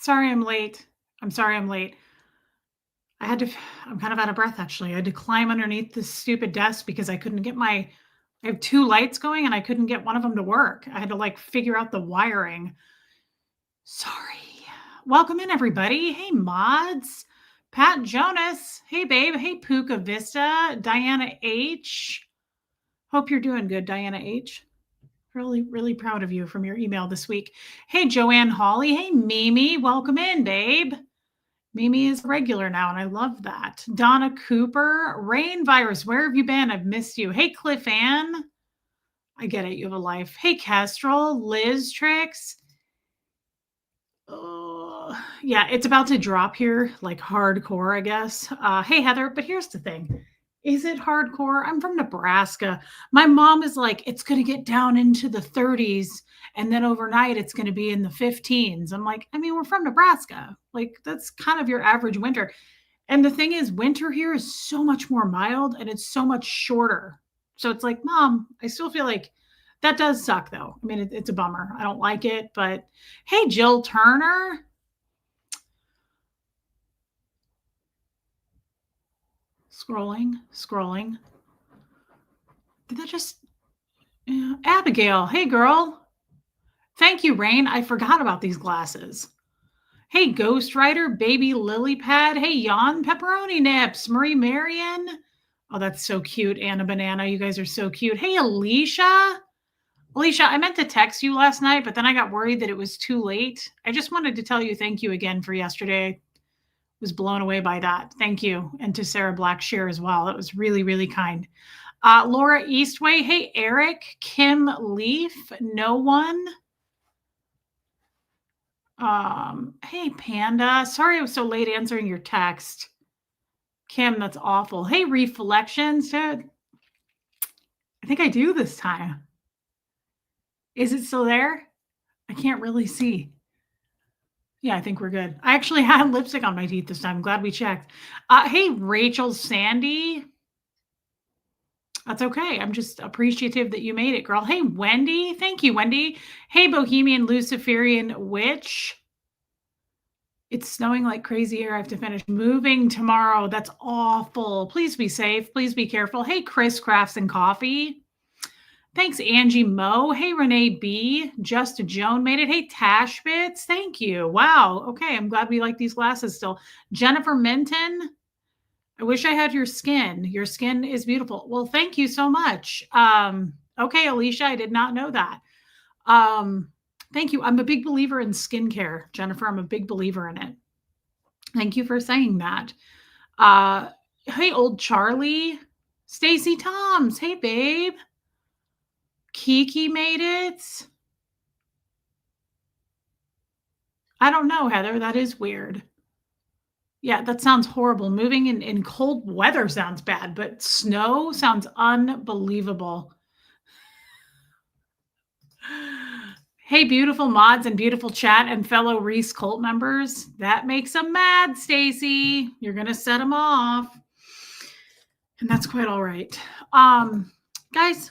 Sorry I'm late. I'm sorry I'm late. I had to I'm kind of out of breath actually. I had to climb underneath this stupid desk because I couldn't get my I have 2 lights going and I couldn't get one of them to work. I had to like figure out the wiring. Sorry. Welcome in everybody. Hey mods. Pat Jonas. Hey babe. Hey Puka Vista. Diana H. Hope you're doing good, Diana H. Really, really proud of you from your email this week. Hey Joanne Hawley. Hey Mimi. Welcome in, babe. Mimi is a regular now, and I love that. Donna Cooper, Rain Virus, where have you been? I've missed you. Hey, Cliff Ann. I get it. You have a life. Hey, Kestrel, Liz Tricks. Oh, yeah, it's about to drop here, like hardcore, I guess. Hey, Heather, but here's the thing. Is it hardcore? I'm from Nebraska. My mom is like, it's going to get down into the 30s and then overnight it's going to be in the 15s. I'm like, I mean, we're from Nebraska. Like, that's kind of your average winter. And the thing is, winter here is so much more mild and it's so much shorter. So it's like, Mom, I still feel like that does suck though. I mean, it's a bummer. I don't like it, but hey, Jill Turner. Scrolling. Did that just, yeah. Abigail, hey girl. Thank you, Rain. I forgot about these glasses. Hey, Ghostwriter, Baby Lily Pad. Hey, Jan Pepperoni Nips, Marie Marion. Oh, that's so cute. Anna Banana, you guys are so cute. Hey, Alicia. Alicia, I meant to text you last night, but then I got worried that it was too late. I just wanted to tell you thank you again for yesterday. I was blown away by that. Thank you. And to Sarah Blackshear as well. That was really, really kind. Laura Eastway. Hey, Eric. Kim Leaf. No one. Hey, Panda. Sorry I was so late answering your text. Kim, that's awful. Hey, Reflections. I think I do this time. Is it still there? I can't really see. Yeah, I think we're good. I actually had lipstick on my teeth this time. I'm glad we checked. Hey, Rachel Sandy. That's okay. I'm just appreciative that you made it, girl. Hey, Wendy. Thank you, Wendy. Hey, Bohemian Luciferian Witch. It's snowing like crazy here. I have to finish moving tomorrow. That's awful. Please be safe. Please be careful. Hey, Chris Crafts and Coffee. Thanks, Angie Moe. Hey, Renee B. Just Joan made it. Hey, Tashbits. Thank you. Wow. Okay. I'm glad we like these glasses still. Jennifer Minton. I wish I had your skin. Your skin is beautiful. Well, thank you so much. Okay, Alicia, I did not know that. Thank you. I'm a big believer in skincare, Jennifer. I'm a big believer in it. Thank you for saying that. Hey, old Charlie. Stacy Toms. Hey, babe. Kiki made it. I don't know, Heather. That is weird. Yeah, that sounds horrible. Moving in cold weather sounds bad, but snow sounds unbelievable. Hey, beautiful mods and beautiful chat and fellow Reese cult members. That makes them mad, Stacy. You're going to set them off. And that's quite all right. Guys,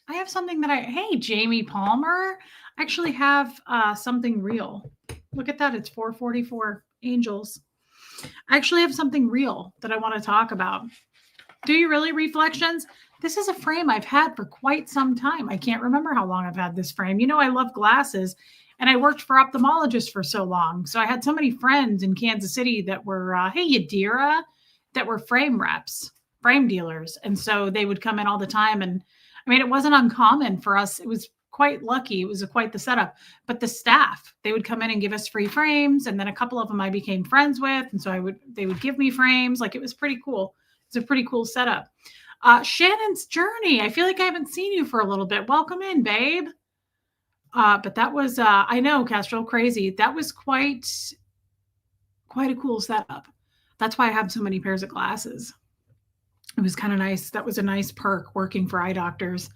I have something that hey, Jamie Palmer, I actually have something real. Look at that. It's 444 angels. I actually have something real that I want to talk about. Do you really, Reflections? This is a frame I've had for quite some time. I can't remember how long I've had this frame. You know, I love glasses and I worked for ophthalmologists for so long. So I had so many friends in Kansas City that were, hey, Yadira, that were frame reps, frame dealers. And so they would come in all the time. And I mean, it wasn't uncommon for us. It was quite lucky. It was quite the setup. But the staff, they would come in and give us free frames. And then a couple of them I became friends with. And so they would give me frames. Like, it was pretty cool. It's a pretty cool setup. Shannon's Journey. I feel like I haven't seen you for a little bit. Welcome in, babe. But that was, I know, Castrol, crazy. That was quite a cool setup. That's why I have so many pairs of glasses. It was kind of nice. That was a nice perk working for eye doctors.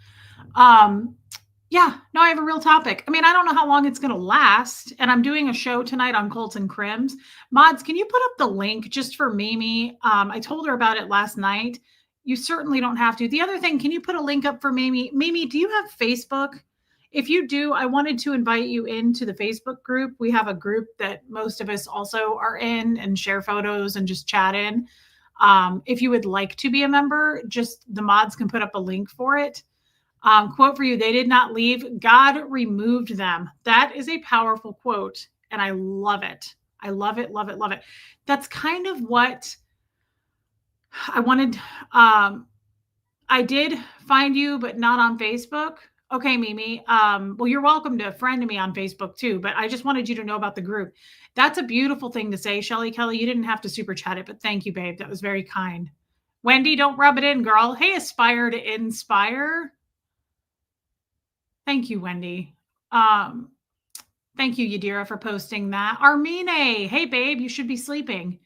Yeah, no, I have a real topic. I mean, I don't know how long it's going to last. And I'm doing a show tonight on Colts and Crims. Mods, can you put up the link just for Mimi? I told her about it last night. You certainly don't have to. The other thing, can you put a link up for Mimi? Mimi, do you have Facebook? if you do, I wanted to invite you into the Facebook group. We have a group that most of us also are in and share photos and just chat in. If you would like to be a member, just the mods can put up a link for it. Quote for you, they did not leave. God removed them. That is a powerful quote. And I love it. I love it, love it, love it. That's kind of what I wanted. I did find you, but not on Facebook. Okay, Mimi. Well, you're welcome to friend me on Facebook too, but I just wanted you to know about the group. That's a beautiful thing to say, Shelly Kelly. You didn't have to super chat it, but thank you, babe. That was very kind. Wendy, don't rub it in, girl. Hey, aspire to inspire. Thank you, Wendy. Thank you, Yadira, for posting that. Armine, hey, babe, you should be sleeping.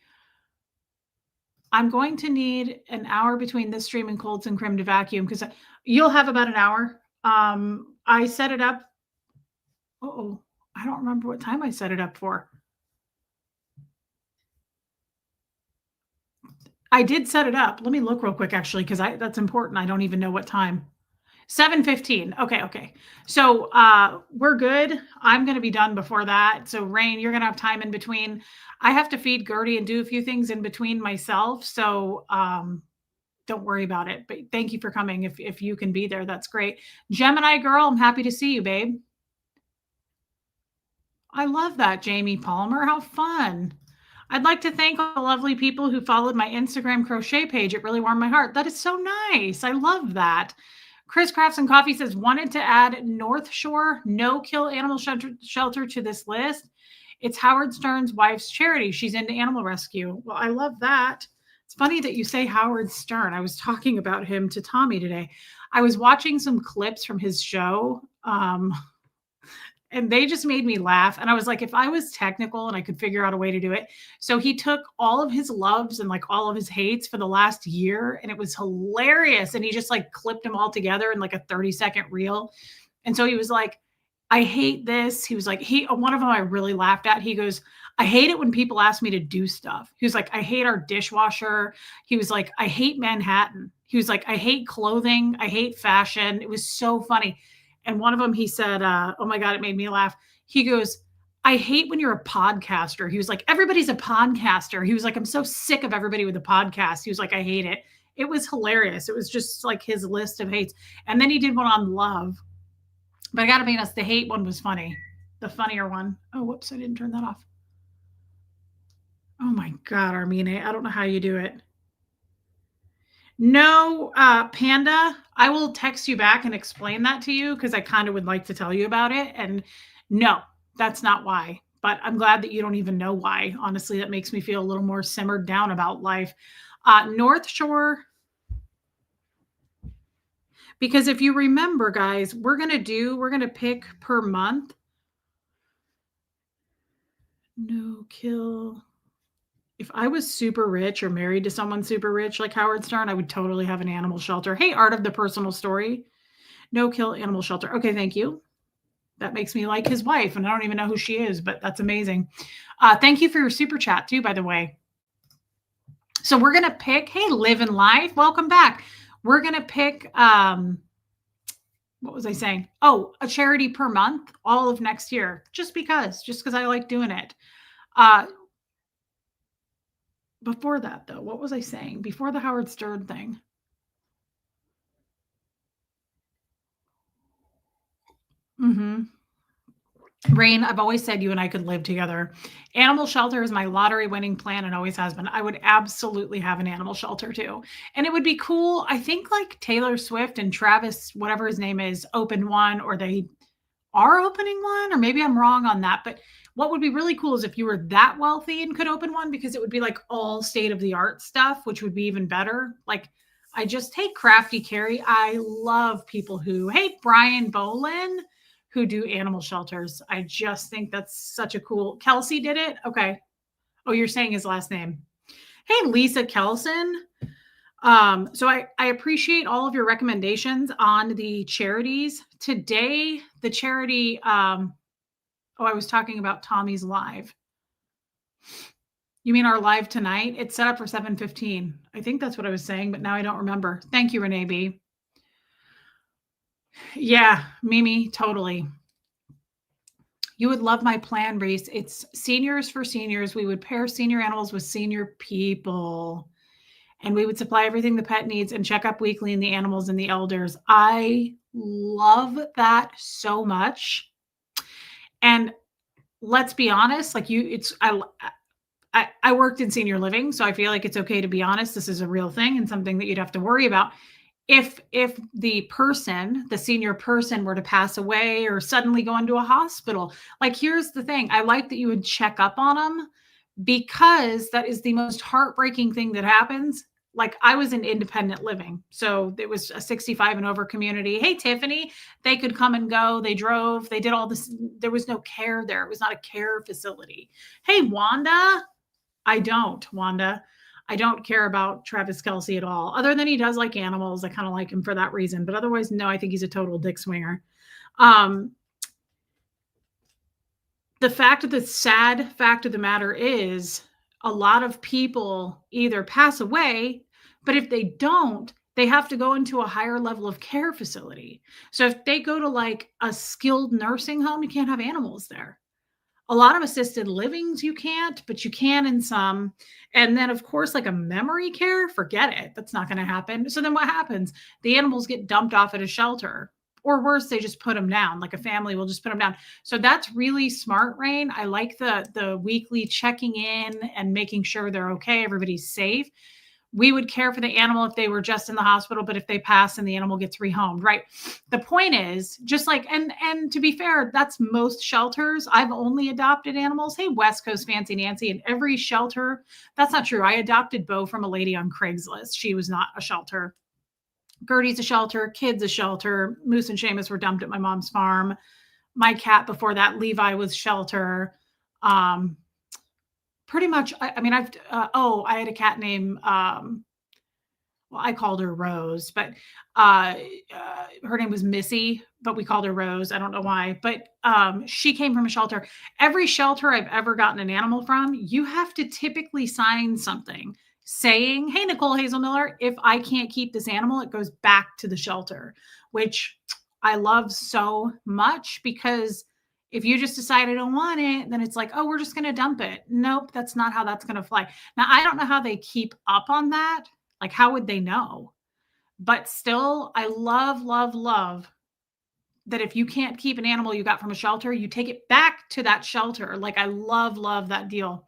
I'm going to need an hour between this stream and Colds and Crim to vacuum because you'll have about an hour. I set it up. Oh, I don't remember what time I set it up for. I did set it up. Let me look real quick, actually, because that's important. I don't even know what time. 7:15. Okay. So we're good. I'm going to be done before that. So Rain, you're going to have time in between. I have to feed Gertie and do a few things in between myself. So don't worry about it. But thank you for coming. If you can be there, that's great. Gemini girl, I'm happy to see you, babe. I love that, Jamie Palmer. How fun. I'd like to thank all the lovely people who followed my Instagram crochet page. It really warmed my heart. That is so nice. I love that. Chris Crafts and Coffee says, wanted to add North Shore no-kill animal shelter to this list. It's Howard Stern's wife's charity. She's into animal rescue. Well, I love that. It's funny that you say Howard Stern. I was talking about him to Tommy today. I was watching some clips from his show, and they just made me laugh. And I was like, if I was technical and I could figure out a way to do it. So he took all of his loves and like all of his hates for the last year, and it was hilarious. And he just like clipped them all together in like a 30-second reel. And so he was like, I hate this. He was like, one of them I really laughed at. He goes, I hate it when people ask me to do stuff. He was like, I hate our dishwasher. He was like, I hate Manhattan. He was like, I hate clothing. I hate fashion. It was so funny. And one of them, he said, oh my God, it made me laugh. He goes, I hate when you're a podcaster. He was like, everybody's a podcaster. He was like, I'm so sick of everybody with a podcast. He was like, I hate it. It was hilarious. It was just like his list of hates. And then he did one on love. But I got to be honest, the hate one was funny. The funnier one. Oh, whoops, I didn't turn that off. Oh my God, Armine, I don't know how you do it. No, Panda, I will text you back and explain that to you because I kind of would like to tell you about it. And no, that's not why. But I'm glad that you don't even know why. Honestly, that makes me feel a little more simmered down about life. North Shore, because if you remember, guys, we're going to pick per month. No kill. If I was super rich or married to someone super rich like Howard Stern, I would totally have an animal shelter. Hey, Art of the Personal Story. No kill animal shelter. Okay, thank you. That makes me like his wife, and I don't even know who she is, but that's amazing. Thank you for your super chat too, by the way. So we're going to pick, hey, Live in Life. Welcome back. We're going to pick, what was I saying? Oh, a charity per month, all of next year, just because I like doing it. Before that, though, what was I saying? Before the Howard Stern thing. Rain, I've always said you and I could live together. Animal shelter is my lottery winning plan and always has been. I would absolutely have an animal shelter too. And it would be cool. I think like Taylor Swift and Travis, whatever his name is, opened one, or they are opening one, or maybe I'm wrong on that. But what would be really cool is if you were that wealthy and could open one, because it would be like all state of the art stuff, which would be even better. Like hey, Crafty Carrie. I love people hey, Brian Bolin, who do animal shelters. I just think that's such a cool. Kelsey did it. Okay. Oh, you're saying his last name. Hey, Lisa Kelson. So I appreciate all of your recommendations on the charities. Today, the charity, I was talking about Tommy's live. You mean our live tonight? It's set up for 7:15. I think that's what I was saying, but now I don't remember. Thank you, Renee B. Yeah, Mimi, totally. You would love my plan, Reese. It's seniors for seniors. We would pair senior animals with senior people, and we would supply everything the pet needs and check up weekly in the animals and the elders. I love that so much. And let's be honest, like you, it's I worked in senior living, so I feel like it's okay to be honest. This is a real thing and something that you'd have to worry about. If the person, the senior person were to pass away or suddenly go into a hospital, like here's the thing. I like that you would check up on them because that is the most heartbreaking thing that happens. Like I was in independent living. So it was a 65 and over community. Hey, Tiffany, they could come and go. They drove, they did all this. There was no care there. It was not a care facility. Hey, Wanda, I don't, Wanda. I don't care about Travis Kelce at all. Other than he does like animals. I kind of like him for that reason. But otherwise, no, I think he's a total dick swinger. Um, the sad fact of the matter is a lot of people either pass away, but if they don't, they have to go into a higher level of care facility. So if they go to like a skilled nursing home, you can't have animals there. A lot of assisted livings you can't, but you can in some. And then of course, like a memory care, forget it. That's not going to happen. So then what happens? The animals get dumped off at a shelter. Or worse, they just put them down. Like a family will just put them down. So that's really smart, Rain. I like the weekly checking in and making sure they're okay, everybody's safe. We would care for the animal if they were just in the hospital, but if they pass and the animal gets rehomed, right? The point is just like, and to be fair, that's most shelters. I've only adopted animals. Hey, West Coast Fancy Nancy, in every shelter. That's not true. I adopted Bo from a lady on Craigslist. She was not a shelter. Gertie's a shelter, Kid's a shelter. Moose and Seamus were dumped at my mom's farm. My cat before that, Levi, was shelter. Um, Pretty much, I mean, I had a cat named, well, I called her Rose, but uh, her name was Missy, but we called her Rose. I don't know why, but she came from a shelter. Every shelter I've ever gotten an animal from, you have to typically sign something saying, "Hey, Nicole Hazel Miller, if I can't keep this animal, it goes back to the shelter," which I love so much because if you just decide I don't want it, then it's like, oh, we're just going to dump it. Nope, that's not how that's going to fly. Now, I don't know how they keep up on that. Like, how would they know? But still, I love, love, love that if you can't keep an animal you got from a shelter, you take it back to that shelter. Like, I love, love that deal.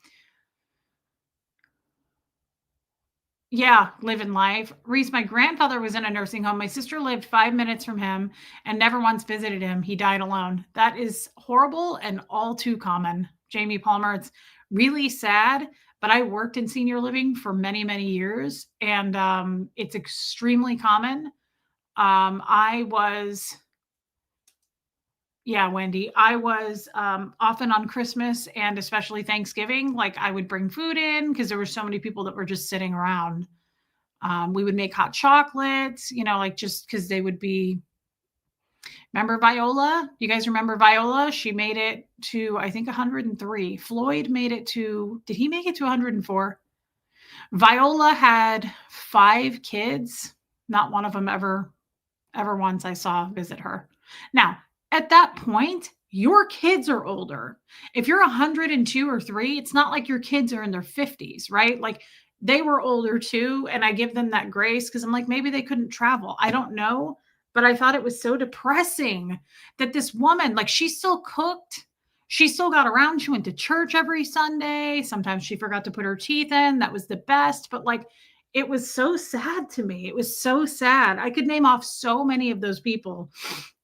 Yeah, living life. Reese, my grandfather was in a nursing home. My sister lived 5 minutes from him and never once visited him. He died alone. That is horrible and all too common. Jamie Palmer, it's really sad, but I worked in senior living for many, many years and it's extremely common. I was, yeah, Wendy, I was often on Christmas and especially Thanksgiving, like I would bring food in because there were so many people that were just sitting around. We would make hot chocolates, like just because they would be. Remember Viola? You guys remember Viola? She made it to, I think, 103. Floyd made it to, did he make it to 104? Viola had 5 kids. Not one of them ever once I saw visit her. Now, at that point, your kids are older. If you're 102 or 3, it's not like your kids are in their 50s, right? Like they were older too. And I give them that grace because I'm like, maybe they couldn't travel. I don't know. But I thought it was so depressing that this woman, like, she still cooked. She still got around. She went to church every Sunday. Sometimes she forgot to put her teeth in. That was the best. But like, it was so sad to me. It was so sad. I could name off so many of those people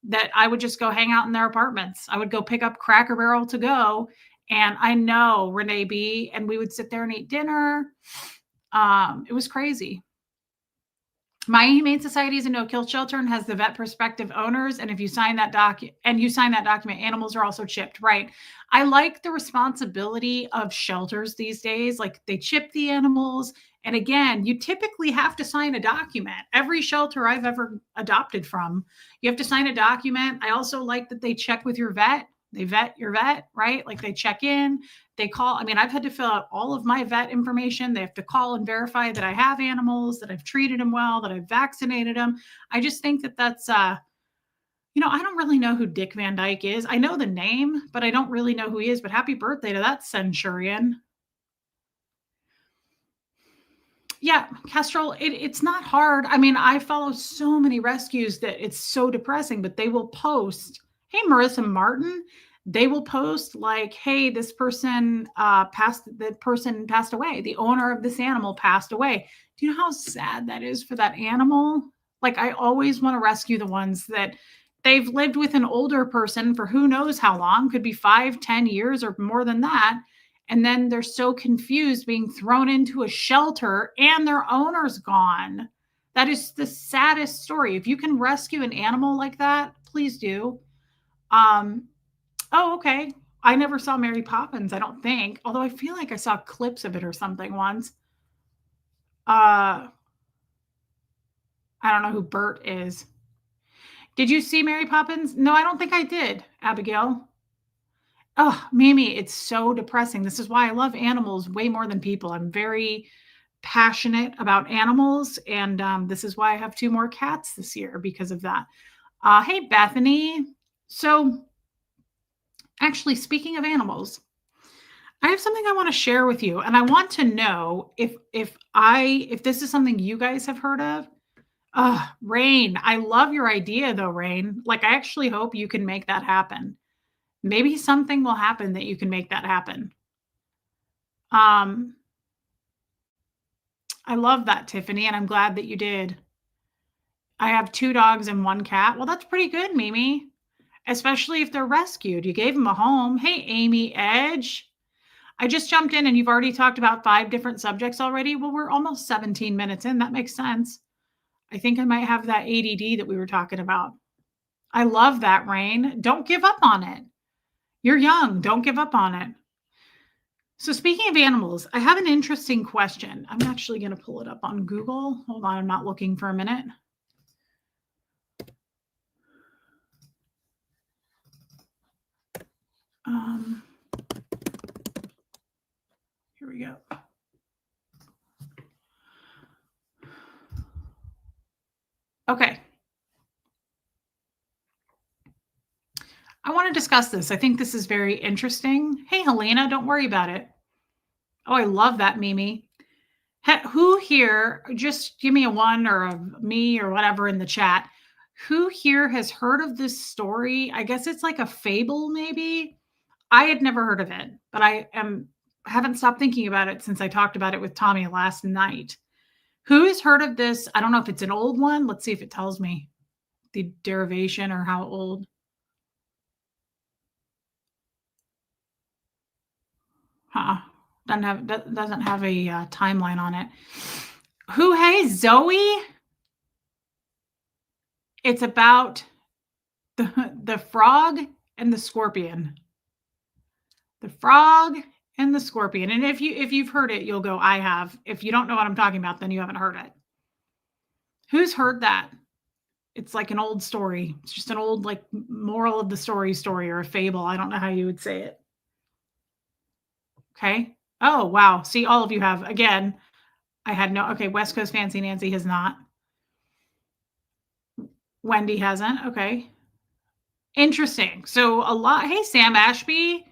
that I would just go hang out in their apartments. I would go pick up Cracker Barrel to go. And I know Renee B. And we would sit there and eat dinner. It was crazy. My Humane Society is a no-kill shelter and has the vet prospective owners. And if you sign that document, animals are also chipped, right? I like the responsibility of shelters these days. Like they chip the animals. And again, you typically have to sign a document. Every shelter I've ever adopted from, you have to sign a document. I also like that they check with your vet. They vet your vet, right? Like they check in, they call. I mean, I've had to fill out all of my vet information. They have to call and verify that I have animals, that I've treated them well, that I've vaccinated them. I just think that that's I don't really know who Dick Van Dyke is. I know the name, but I don't really know who he is. But happy birthday to that centurion. Yeah, Kestrel, it's not hard. I mean, I follow so many rescues that it's so depressing, but they will post, hey, Marissa Martin, they will post like, hey, this person passed away. The owner of this animal passed away. Do you know how sad that is for that animal? Like, I always want to rescue the ones that they've lived with an older person for who knows how long, could be 5, 10 years or more than that, and then they're so confused being thrown into a shelter and their owner's gone. That is the saddest story. If you can rescue an animal like that, please do. Um, oh, okay. I never saw Mary Poppins, I don't think, although I feel like I saw clips of it or something once. Uh, I don't know who Bert is. Did you see Mary Poppins? No, I don't think I did, Abigail. Oh, Mimi, it's so depressing. This is why I love animals way more than people. I'm very passionate about animals, and this is why I have 2 more cats this year because of that. Hey, Bethany. So, actually, speaking of animals, I have something I want to share with you, and I want to know if this is something you guys have heard of. Rain, I love your idea though, Rain. Like, I actually hope you can make that happen. Maybe something will happen that you can make that happen. Um, I love that, Tiffany, and I'm glad that you did. I have 2 dogs and 1 cat. Well, that's pretty good, Mimi, especially if they're rescued. You gave them a home. Hey, Amy Edge. I just jumped in and you've already talked about 5 different subjects already. Well, we're almost 17 minutes in. That makes sense. I think I might have that ADD that we were talking about. I love that, Rain. Don't give up on it. You're young. Don't give up on it. So, speaking of animals, I have an interesting question. I'm actually going to pull it up on Google. Hold on, I'm not looking for a minute. Here we go. Okay. I want to discuss this. I think this is very interesting. Hey, Helena, don't worry about it. Oh, I love that, Mimi. Who here, just give me a 1 or a me or whatever in the chat. Who here has heard of this story? I guess it's like a fable, maybe. I had never heard of it, but haven't stopped thinking about it since I talked about it with Tommy last night. Who has heard of this? I don't know if it's an old one. Let's see if it tells me the derivation or how old. Doesn't have a timeline on it. Who? Hey, Zoe. It's about the frog and the scorpion. The frog and the scorpion. And if you've heard it, you'll go, I have. If you don't know what I'm talking about, then you haven't heard it. Who's heard that? It's like an old story. It's just an old, like, moral of the story or a fable. I don't know how you would say it. Okay. Oh, wow. See, all of you have. Again, I had no. Okay, West Coast Fancy Nancy has not. Wendy hasn't. Okay. Interesting. So a lot. Hey, Sam Ashby.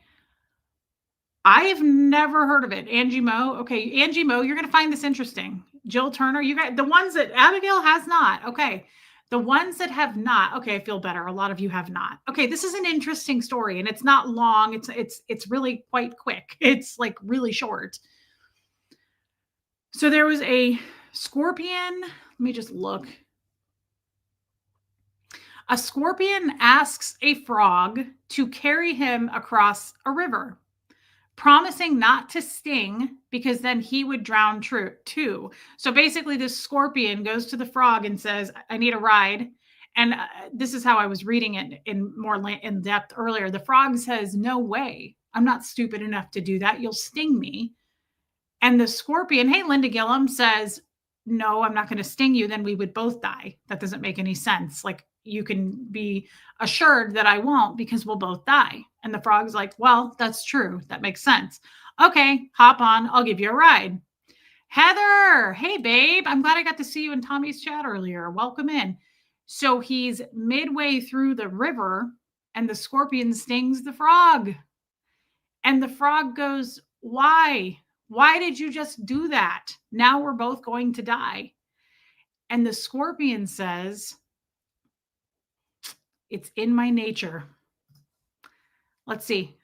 I've never heard of it. Angie Moe. Okay, Angie Moe, you're going to find this interesting. Jill Turner, you got the ones that Abigail has not. Okay. The ones that have not. Okay, I feel better. A lot of you have not. Okay, this is an interesting story and it's not long. It's really quite quick. It's like really short. So there was a scorpion. Let me just look. A scorpion asks a frog to carry him across a river, promising not to sting because then he would drown too. So basically, this scorpion goes to the frog and says, I need a ride. And this is how I was reading it in more in depth earlier. The frog says, no way. I'm not stupid enough to do that. You'll sting me. And the scorpion, hey, Linda Gillum, says, no, I'm not going to sting you. Then we would both die. That doesn't make any sense. Like, you can be assured that I won't because we'll both die. And the frog's like, well, that's true. That makes sense. Okay, hop on. I'll give you a ride. Heather, hey, babe. I'm glad I got to see you in Tommy's chat earlier. Welcome in. So he's midway through the river and the scorpion stings the frog. And the frog goes, "Why? Why did you just do that? Now we're both going to die." And the scorpion says, "It's in my nature." Let's see.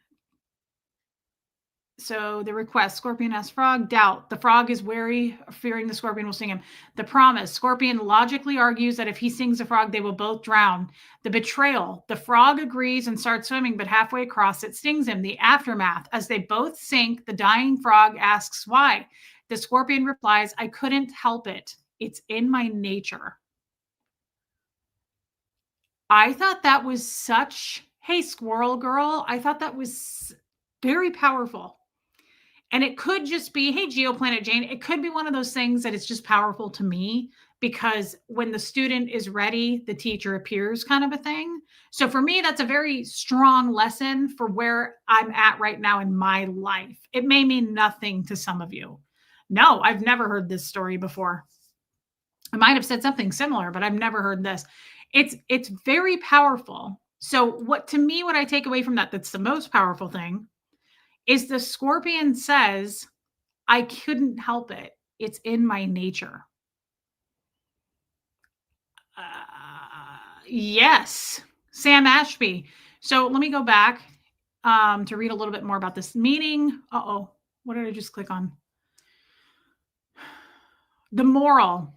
So the request, Scorpion asks Frog, doubt. The frog is wary, fearing the scorpion will sting him. The promise, Scorpion logically argues that if he stings the frog, they will both drown. The betrayal, the frog agrees and starts swimming, but halfway across it stings him. The aftermath, as they both sink, the dying frog asks why. The scorpion replies, "I couldn't help it. It's in my nature." I thought that was such, hey, squirrel girl, I thought that was very powerful. And it could just be, hey, Geoplanet Jane, it could be one of those things that it's just powerful to me because when the student is ready, the teacher appears kind of a thing. So for me, that's a very strong lesson for where I'm at right now in my life. It may mean nothing to some of you. No, I've never heard this story before. I might have said something similar, but I've never heard this. It's very powerful. So what I take away from that, that's the most powerful thing, is the scorpion says, "I couldn't help it. It's in my nature." Yes, Sam Ashby. So let me go back to read a little bit more about this meaning. What did I just click on? The moral,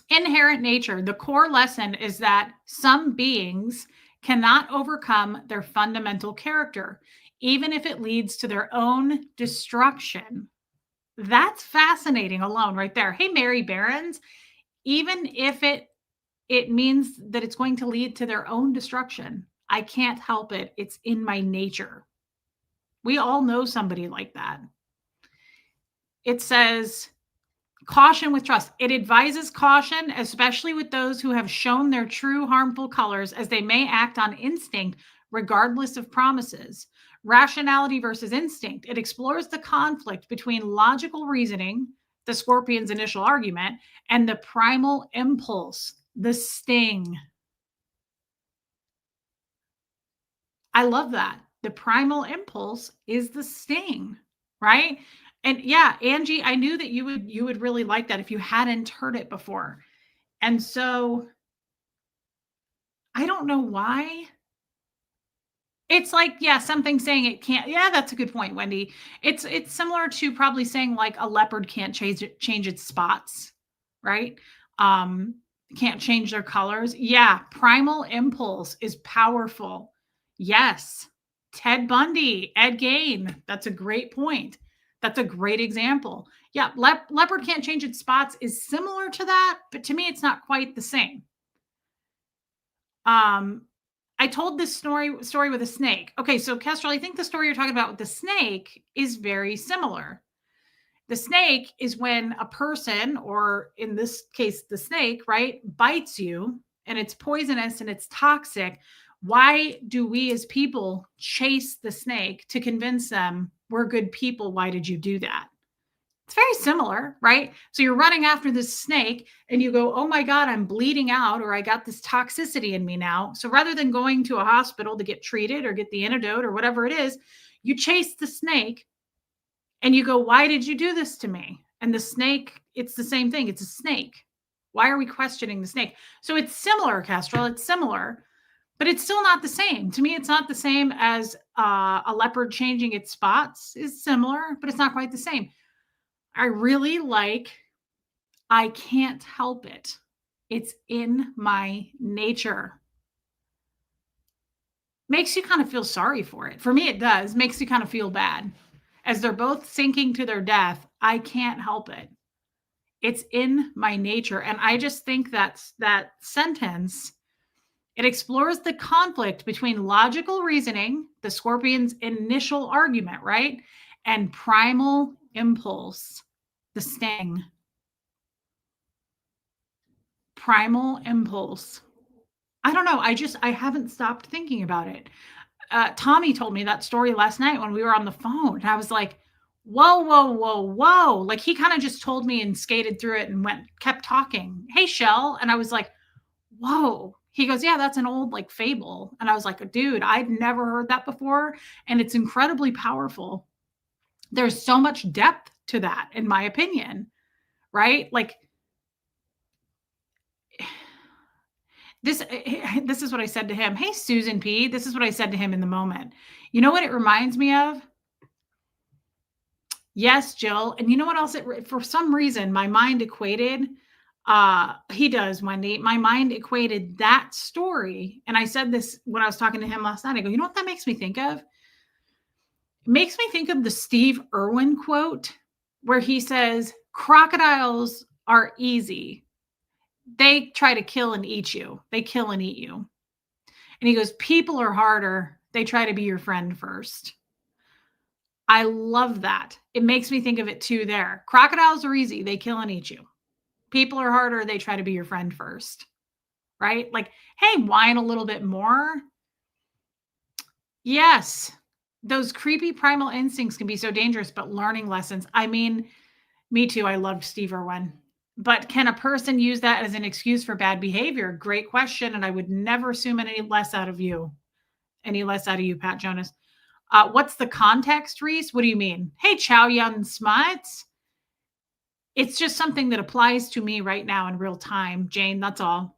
inherent nature. The core lesson is that some beings cannot overcome their fundamental character, even if it leads to their own destruction. That's fascinating alone right there. Hey, Mary Barons, even if it means that it's going to lead to their own destruction, I can't help it. It's in my nature. We all know somebody like that. It says, caution with trust. It advises caution, especially with those who have shown their true harmful colors, as they may act on instinct regardless of promises. Rationality versus instinct. It explores the conflict between logical reasoning, the scorpion's initial argument, and the primal impulse, the sting. I love that. The primal impulse is the sting, right? And yeah, Angie, I knew that you would really like that if you hadn't heard it before. And so I don't know why. It's like, yeah, something saying it can't. Yeah, that's a good point, Wendy. It's similar to probably saying like a leopard can't change its spots, right? Um, can't change their colors. Yeah, primal impulse is powerful. Yes. Ted Bundy, Ed Gain. That's a great point. That's a great example. Yeah, leopard can't change its spots is similar to that, but to me, it's not quite the same. I told this story with a snake. Okay, so Kestrel, I think the story you're talking about with the snake is very similar. The snake is when a person, or in this case, the snake, right, bites you and it's poisonous and it's toxic. Why do we as people chase the snake to convince them we're good people? Why did you do that? It's very similar, right? So you're running after this snake and you go, "Oh my God, I'm bleeding out," or "I got this toxicity in me now." So rather than going to a hospital to get treated or get the antidote or whatever it is, you chase the snake and you go, "Why did you do this to me?" And the snake, it's the same thing. It's a snake. Why are we questioning the snake? So it's similar, Kestrel. It's similar, but it's still not the same. To me, it's not the same as a leopard changing its spots. Is similar, but it's not quite the same. I really like, "I can't help it. It's in my nature." Makes you kind of feel sorry for it. For me, it does. Makes you kind of feel bad. As they're both sinking to their death, I can't help it. It's in my nature. And I just think that sentence, it explores the conflict between logical reasoning, the scorpion's initial argument, right? And primal impulse, the sting. Primal impulse. I don't know. I haven't stopped thinking about it. Tommy told me that story last night when we were on the phone. And I was like, whoa, whoa, whoa, whoa. Like he kind of just told me and skated through it and kept talking. "Hey, Shell." And I was like, whoa. He goes, yeah, that's an old like fable. And I was like, dude, I'd never heard that before. And it's incredibly powerful. There's so much depth to that, in my opinion, right? Like this is what I said to him. Hey, Susan P. This is what I said to him in the moment. You know what it reminds me of? Yes, Jill. And you know what else? For some reason, my mind equated, he does, Wendy. My mind equated that story. And I said this when I was talking to him last night. I go, you know what that makes me think of? It makes me think of the Steve Irwin quote where he says, crocodiles are easy. They try to kill and eat you. They kill and eat you. And he goes, people are harder. They try to be your friend first. I love that. It makes me think of it too there. Crocodiles are easy. They kill and eat you. People are harder. They try to be your friend first. Right? Like, hey, whine a little bit more. Yes. Those creepy primal instincts can be so dangerous, but learning lessons. I mean, me too. I loved Steve Irwin. But can a person use that as an excuse for bad behavior? Great question. And I would never assume any less out of you. Any less out of you, Pat Jonas. What's the context, Reese? What do you mean? Hey, Chow Yun Smuts. It's just something that applies to me right now in real time, Jane. That's all.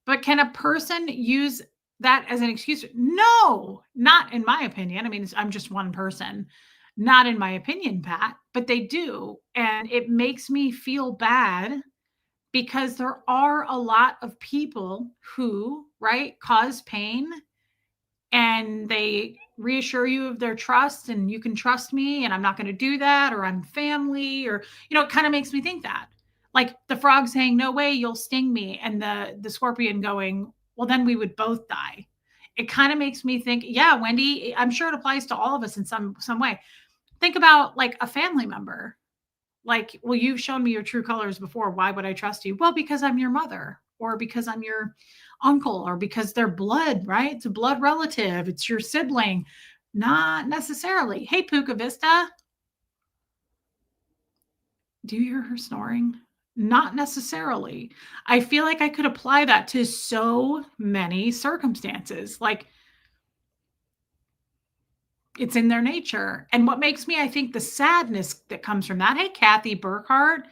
But can a person use that as an excuse? No, not in my opinion. I mean, I'm just one person. Not in my opinion, Pat, but they do. And it makes me feel bad because there are a lot of people who, right, cause pain and they reassure you of their trust and you can trust me and I'm not going to do that or I'm family or it kind of makes me think that. Like the frog saying no way you'll sting me and the scorpion going, well then we would both die. It kind of makes me think, yeah, Wendy, I'm sure it applies to all of us in some way. Think about like a family member. Like, well, you've shown me your true colors before. Why would I trust you? Well, because I'm your mother or because I'm your uncle or because they're blood, right? It's a blood relative. It's your sibling. Not necessarily. Hey, Puka Vista. Do you hear her snoring? Not necessarily. I feel like I could apply that to so many circumstances. Like, it's in their nature. And what makes me, I think, the sadness that comes from that. Hey, Kathy Burkhart.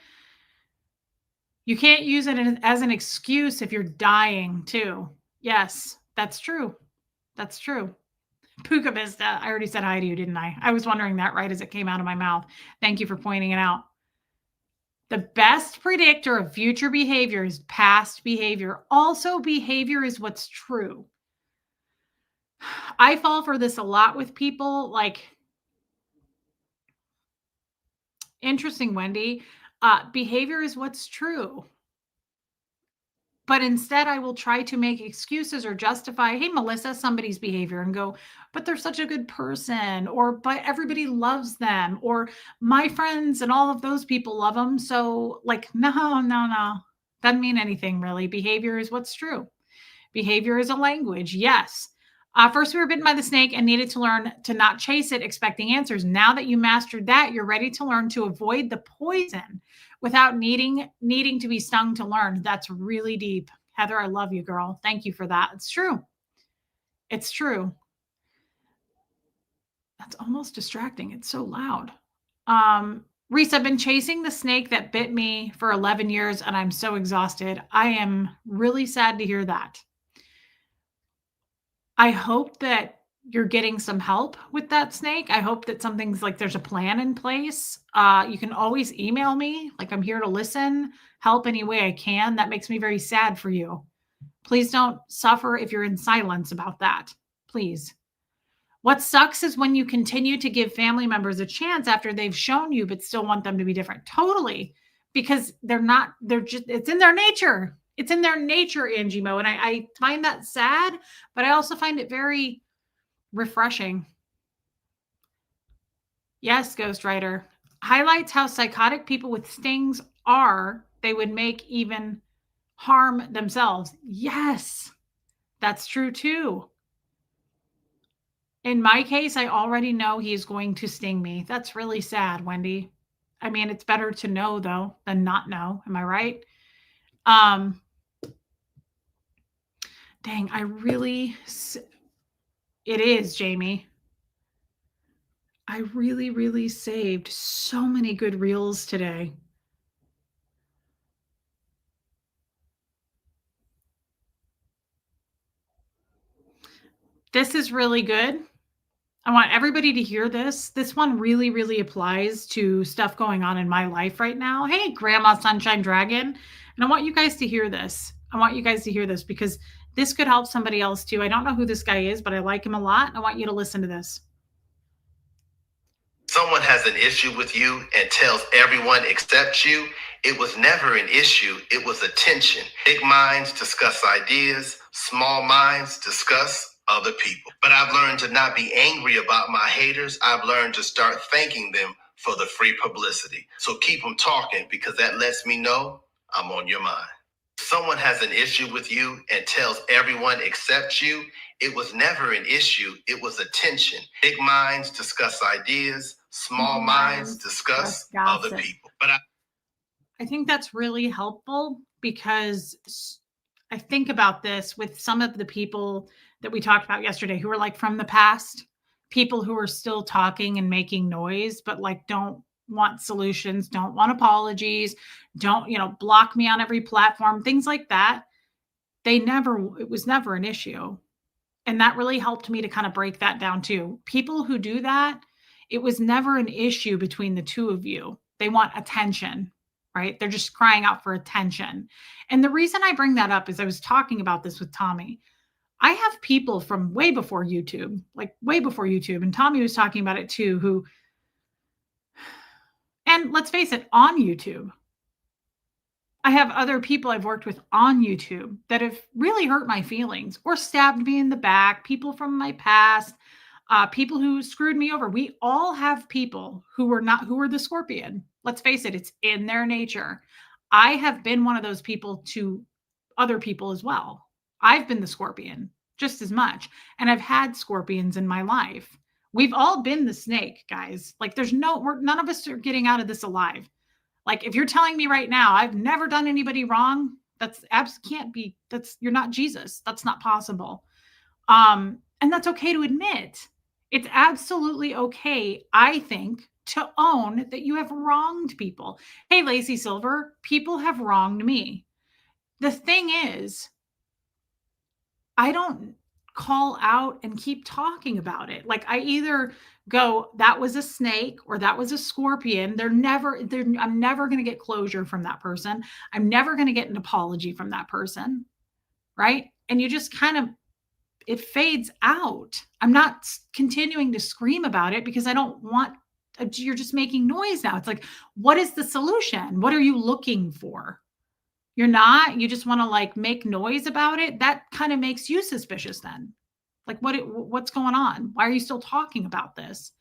You can't use it as an excuse if you're dying too. Yes, that's true. That's true. Puka Vista. I already said hi to you, didn't I? I was wondering that right as it came out of my mouth. Thank you for pointing it out. The best predictor of future behavior is past behavior. Also, behavior is what's true. I fall for this a lot with people. Like, interesting, Wendy. Behavior is what's true. But instead, I will try to make excuses or justify, hey, Melissa, somebody's behavior and go, but they're such a good person, or but everybody loves them, or my friends and all of those people love them. So, like, no. Doesn't mean anything really. Behavior is what's true. Behavior is a language. Yes. First, we were bitten by the snake and needed to learn to not chase it, expecting answers. Now that you mastered that, you're ready to learn to avoid the poison without needing to be stung to learn. That's really deep. Heather, I love you, girl. Thank you for that. It's true. It's true. That's almost distracting. It's so loud. Reese, I've been chasing the snake that bit me for 11 years and I'm so exhausted. I am really sad to hear that. I hope that you're getting some help with that snake. I hope that something's like there's a plan in place. You can always email me. Like I'm here to listen, help any way I can. That makes me very sad for you. Please don't suffer if you're in silence about that. Please. What sucks is when you continue to give family members a chance after they've shown you, but still want them to be different. Totally. Because they're just, it's in their nature. It's in their nature, Angie Mo. And I find that sad, but I also find it very refreshing. Yes, Ghostwriter. Highlights how psychotic people with stings are. They would make even harm themselves. Yes, that's true too. In my case, I already know he is going to sting me. That's really sad, Wendy. I mean, it's better to know though than not know. Am I right? Dang, it is, Jamie. I really, really saved so many good reels today. This is really good. I want everybody to hear this. This one really, really applies to stuff going on in my life right now. Hey, Grandma Sunshine Dragon. And I want you guys to hear this. I want you guys to hear this because this could help somebody else too. I don't know who this guy is, but I like him a lot. I want you to listen to this. Someone has an issue with you and tells everyone except you, it was never an issue, it was a tension. Big minds discuss ideas, small minds discuss other people. But I've learned to not be angry about my haters. I've learned to start thanking them for the free publicity. So keep them talking because that lets me know I'm on your mind. Someone has an issue with you and tells everyone except you, it was never an issue, it was a tension. Big minds discuss ideas, small minds discuss other people. But I think that's really helpful because I think about this with some of the people that we talked about yesterday who are like from the past, people who are still talking and making noise, but like don't want solutions, don't want apologies, don't, block me on every platform, things like that. It was never an issue. And that really helped me to kind of break that down too. People who do that, it was never an issue between the two of you. They want attention, right? They're just crying out for attention. And the reason I bring that up is I was talking about this with Tommy. I have people from way before YouTube, like way before YouTube, and Tommy was talking about it too, and let's face it, on YouTube, I have other people I've worked with on YouTube that have really hurt my feelings or stabbed me in the back, people from my past, people who screwed me over. We all have people who were the scorpion. Let's face it, it's in their nature. I have been one of those people to other people as well. I've been the scorpion just as much. And I've had scorpions in my life. We've all been the snake, guys. Like none of us are getting out of this alive. Like if you're telling me right now, I've never done anybody wrong, you're not Jesus. That's not possible. And that's okay to admit. It's absolutely okay, I think, to own that you have wronged people. Hey, Lacey Silver, people have wronged me. The thing is, I don't call out and keep talking about it. Like I either go, that was a snake or that was a scorpion. I'm never going to get closure from that person. I'm never going to get an apology from that person. Right. And you just it fades out. I'm not continuing to scream about it because I don't want, you're just making noise now. It's like, what is the solution? What are you looking for? You're not, you just want to like make noise about it. That kind of makes you suspicious then. Like what's going on? Why are you still talking about this?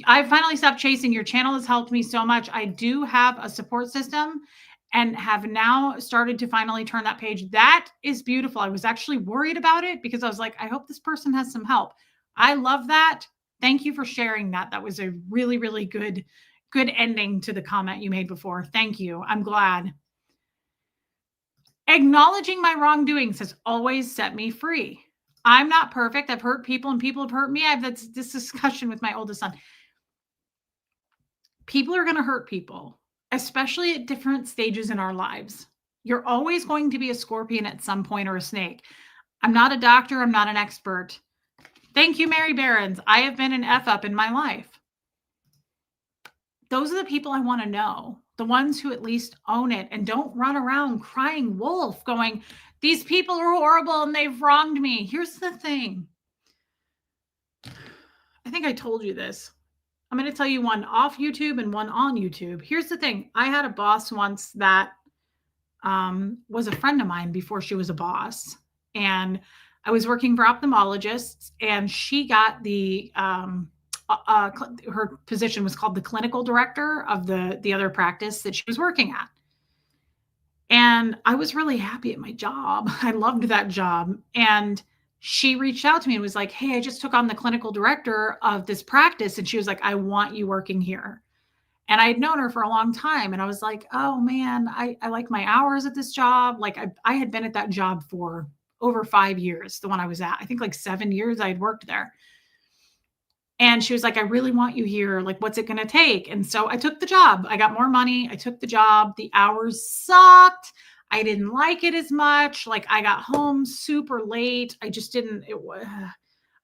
I finally stopped chasing. Your channel has helped me so much. I do have a support system and have now started to finally turn that page. That is beautiful. I was actually worried about it because I was like, I hope this person has some help. I love that. Thank you for sharing that. That was a really, really good ending to the comment you made before. Thank you. I'm glad. Acknowledging my wrongdoings has always set me free. I'm not perfect. I've hurt people and people have hurt me. I've had this discussion with my oldest son. People are going to hurt people, especially at different stages in our lives. You're always going to be a scorpion at some point or a snake. I'm not a doctor. I'm not an expert. Thank you, Mary Barons. I have been an F up in my life. Those are the people I want to know. The ones who at least own it and don't run around crying wolf going, these people are horrible and they've wronged me. Here's the thing. I think I told you this. I'm going to tell you one off YouTube and one on YouTube. Here's the thing. I had a boss once that was a friend of mine before she was a boss. And I was working for ophthalmologists and she got her position was called the clinical director of the other practice that she was working at. And I was really happy at my job. I loved that job. And she reached out to me and was like, hey, I just took on the clinical director of this practice. And she was like, I want you working here. And I had known her for a long time. And I was like, oh man, I like my hours at this job. Like I had been at that job for over 5 years, the one I was at. I think like 7 years I had worked there. And she was like, I really want you here. Like, what's it going to take? And so I took the job. I got more money. I took the job. The hours sucked. I didn't like it as much. Like, I got home super late. I just didn't,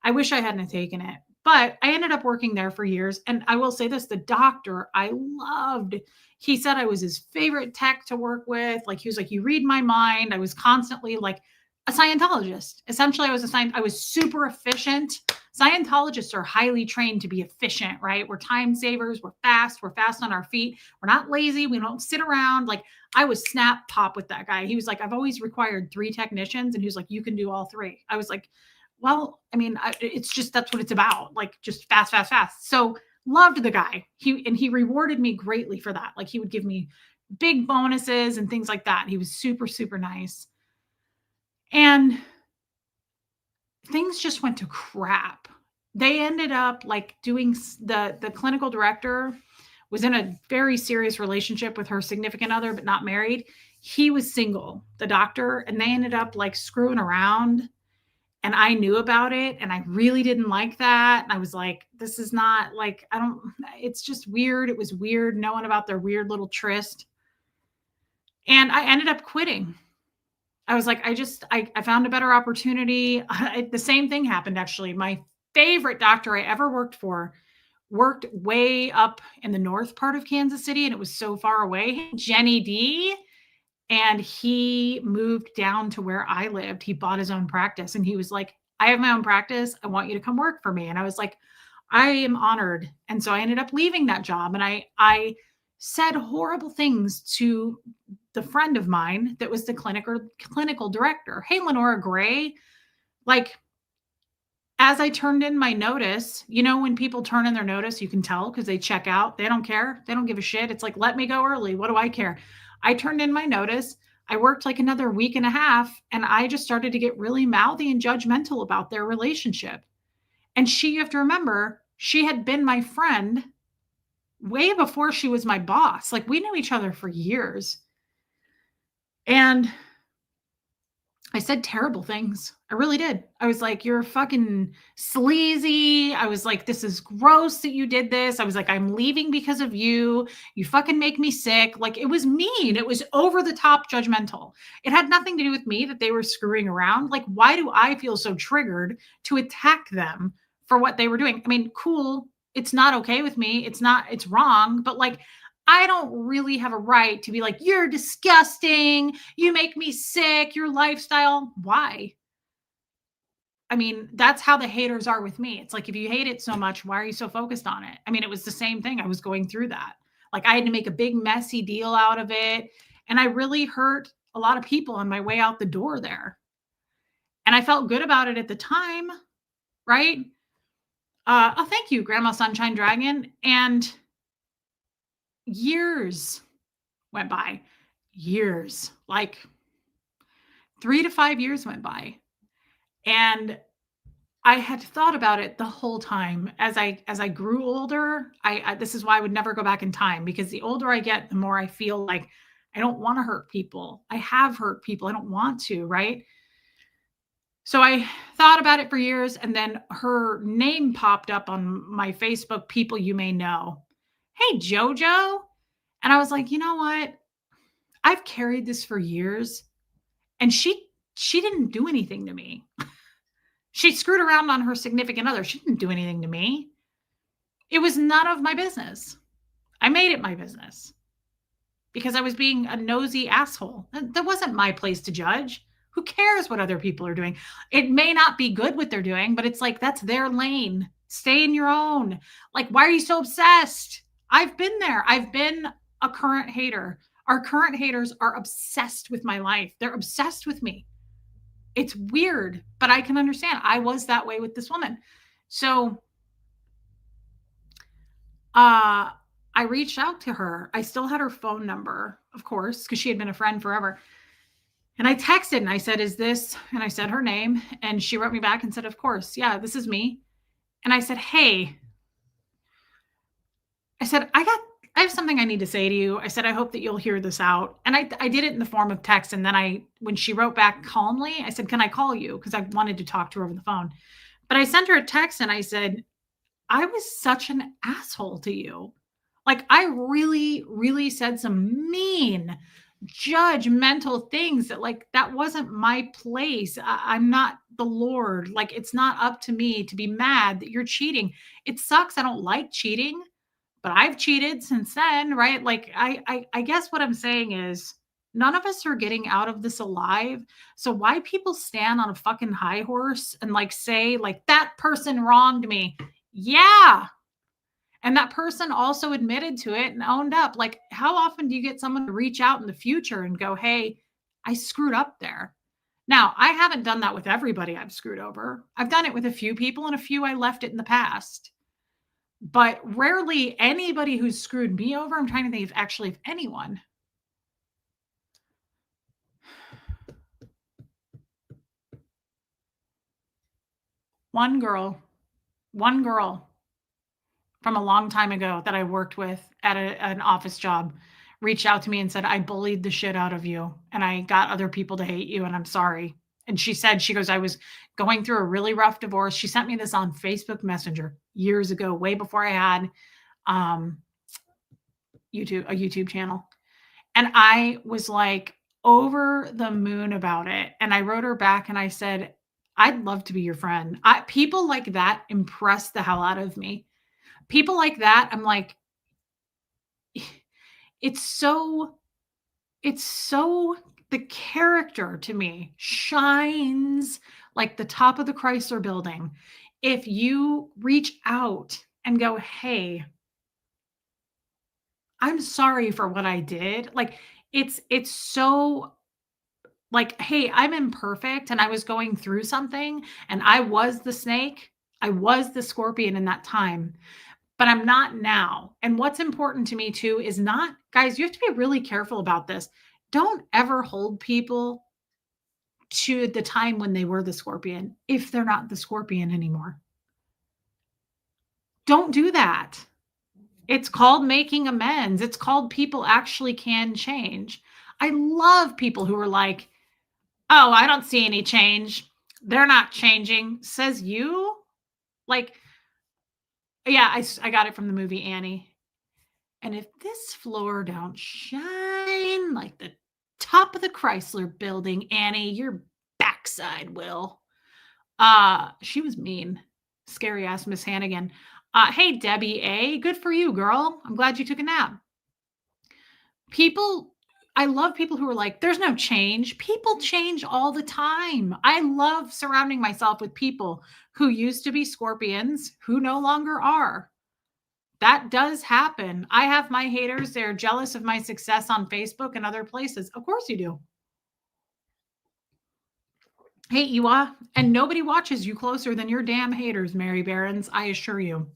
I wish I hadn't taken it. But I ended up working there for years. And I will say this, the doctor I loved. He said I was his favorite tech to work with. Like, he was like, you read my mind. I was constantly like a Scientologist. Essentially, I was super efficient. Scientologists are highly trained to be efficient, right? We're time savers. We're fast on our feet. We're not lazy. We don't sit around. Like, I was snap pop with that guy. He was like, I've always required 3 technicians. And he was like, you can do all 3. I was like, well, I mean, it's just, that's what it's about. Like, just fast. So loved the guy. He rewarded me greatly for that. Like, he would give me big bonuses and things like that. He was super, super nice. And things just went to crap. They ended up like doing the clinical director was in a very serious relationship with her significant other, but not married. He was single, the doctor, and they ended up like screwing around. And I knew about it, and I really didn't like that. And I was like, this is not like, it's just weird. It was weird knowing about their weird little tryst. And I ended up quitting. I was like, I found a better opportunity. The same thing happened, actually. My favorite doctor I ever worked for worked way up in the north part of Kansas City, and it was so far away. Jenny D. And he moved down to where I lived. He bought his own practice, and he was like, I have my own practice. I want you to come work for me. And I was like, I am honored. And so I ended up leaving that job, and I said horrible things to the friend of mine that was the clinical director. Hey, Lenora Gray, like, as I turned in my notice, when people turn in their notice, you can tell because they check out. They don't care. They don't give a shit. It's like, let me go early. What do I care? I turned in my notice. I worked like another week and a half, and I just started to get really mouthy and judgmental about their relationship. And you have to remember, she had been my friend way before she was my boss. Like, we knew each other for years. And I said terrible things. I really did. I was like, you're fucking sleazy. I was like, this is gross that you did this. I was like, I'm leaving because of you. You fucking make me sick. Like, it was mean. It was over the top judgmental. It had nothing to do with me that they were screwing around. Like, why do I feel so triggered to attack them for what they were doing? I mean, cool. It's not okay with me. It's wrong. But like, I don't really have a right to be like, you're disgusting. You make me sick. Your lifestyle. Why? I mean, that's how the haters are with me. It's like, if you hate it so much, why are you so focused on it? I mean, it was the same thing. I was going through that. Like, I had to make a big messy deal out of it. And I really hurt a lot of people on my way out the door there. And I felt good about it at the time. Right? Oh, thank you, Grandma Sunshine Dragon. And years went by. Years, like 3 to 5 years went by. And I had thought about it the whole time as I grew older. This is why I would never go back in time, because the older I get, the more I feel like I don't want to hurt people. I have hurt people. I don't want to, right? So I thought about it for years, and then her name popped up on my Facebook, people you may know. Hey, JoJo. And I was like, you know what? I've carried this for years, and she didn't do anything to me. She screwed around on her significant other. She didn't do anything to me. It was none of my business. I made it my business because I was being a nosy asshole. That wasn't my place to judge. Who cares what other people are doing? It may not be good what they're doing, but it's like, that's their lane. Stay in your own. Like, why are you so obsessed? I've been there. I've been a current hater. Our current haters are obsessed with my life. They're obsessed with me. It's weird, but I can understand. I was that way with this woman. So I reached out to her. I still had her phone number, of course, because she had been a friend forever. And I texted and I said, is this? And I said her name. And she wrote me back and said, of course. Yeah, this is me. And I said, hey, I I have something I need to say to you. I said, I hope that you'll hear this out. And I did it in the form of text. And then when she wrote back calmly, I said, can I call you? Because I wanted to talk to her over the phone. But I sent her a text and I said, I was such an asshole to you. Like, I really, really said some mean, judgmental things that, like, that wasn't my place. I'm not the Lord. Like, it's not up to me to be mad that you're cheating. It sucks. I don't like cheating, but I've cheated since then, right? Like, I guess what I'm saying is none of us are getting out of this alive. So why people stand on a fucking high horse and like say like that person wronged me? Yeah. And that person also admitted to it and owned up. Like, how often do you get someone to reach out in the future and go, hey, I screwed up there? Now, I haven't done that with everybody I've screwed over. I've done it with a few people and a few I left it in the past. But rarely anybody who's screwed me over. I'm trying to think if anyone. One girl from a long time ago that I worked with at an office job reached out to me and said, I bullied the shit out of you and I got other people to hate you and I'm sorry. And she goes, I was going through a really rough divorce. She sent me this on Facebook Messenger years ago, way before I had a YouTube channel. And I was like over the moon about it. And I wrote her back and I said, I'd love to be your friend. People like that impress the hell out of me. People like that, I'm like, it's so the character to me shines like the top of the Chrysler building. If you reach out and go, hey, I'm sorry for what I did. Like, it's so like, hey, I'm imperfect and I was going through something and I was the snake. I was the scorpion in that time, but I'm not now. And what's important to me too is not, guys, you have to be really careful about this. Don't ever hold people to the time when they were the scorpion if they're not the scorpion anymore. Don't do that. It's called making amends. It's called people actually can change. I love people who are like, oh, I don't see any change. They're not changing. Says you? Like, yeah, I got it from the movie Annie. And if this floor don't shine like the top of the Chrysler building, Annie, your backside will. She was mean. Scary ass Miss Hannigan. Hey, Debbie A. Good for you, girl. I'm glad you took a nap. I love people who are like, there's no change. People change all the time. I love surrounding myself with people who used to be scorpions who no longer are. That does happen. I have my haters. They're jealous of my success on Facebook and other places. Of course you do. Hey, Iwa. And nobody watches you closer than your damn haters, Mary Barons. I assure you.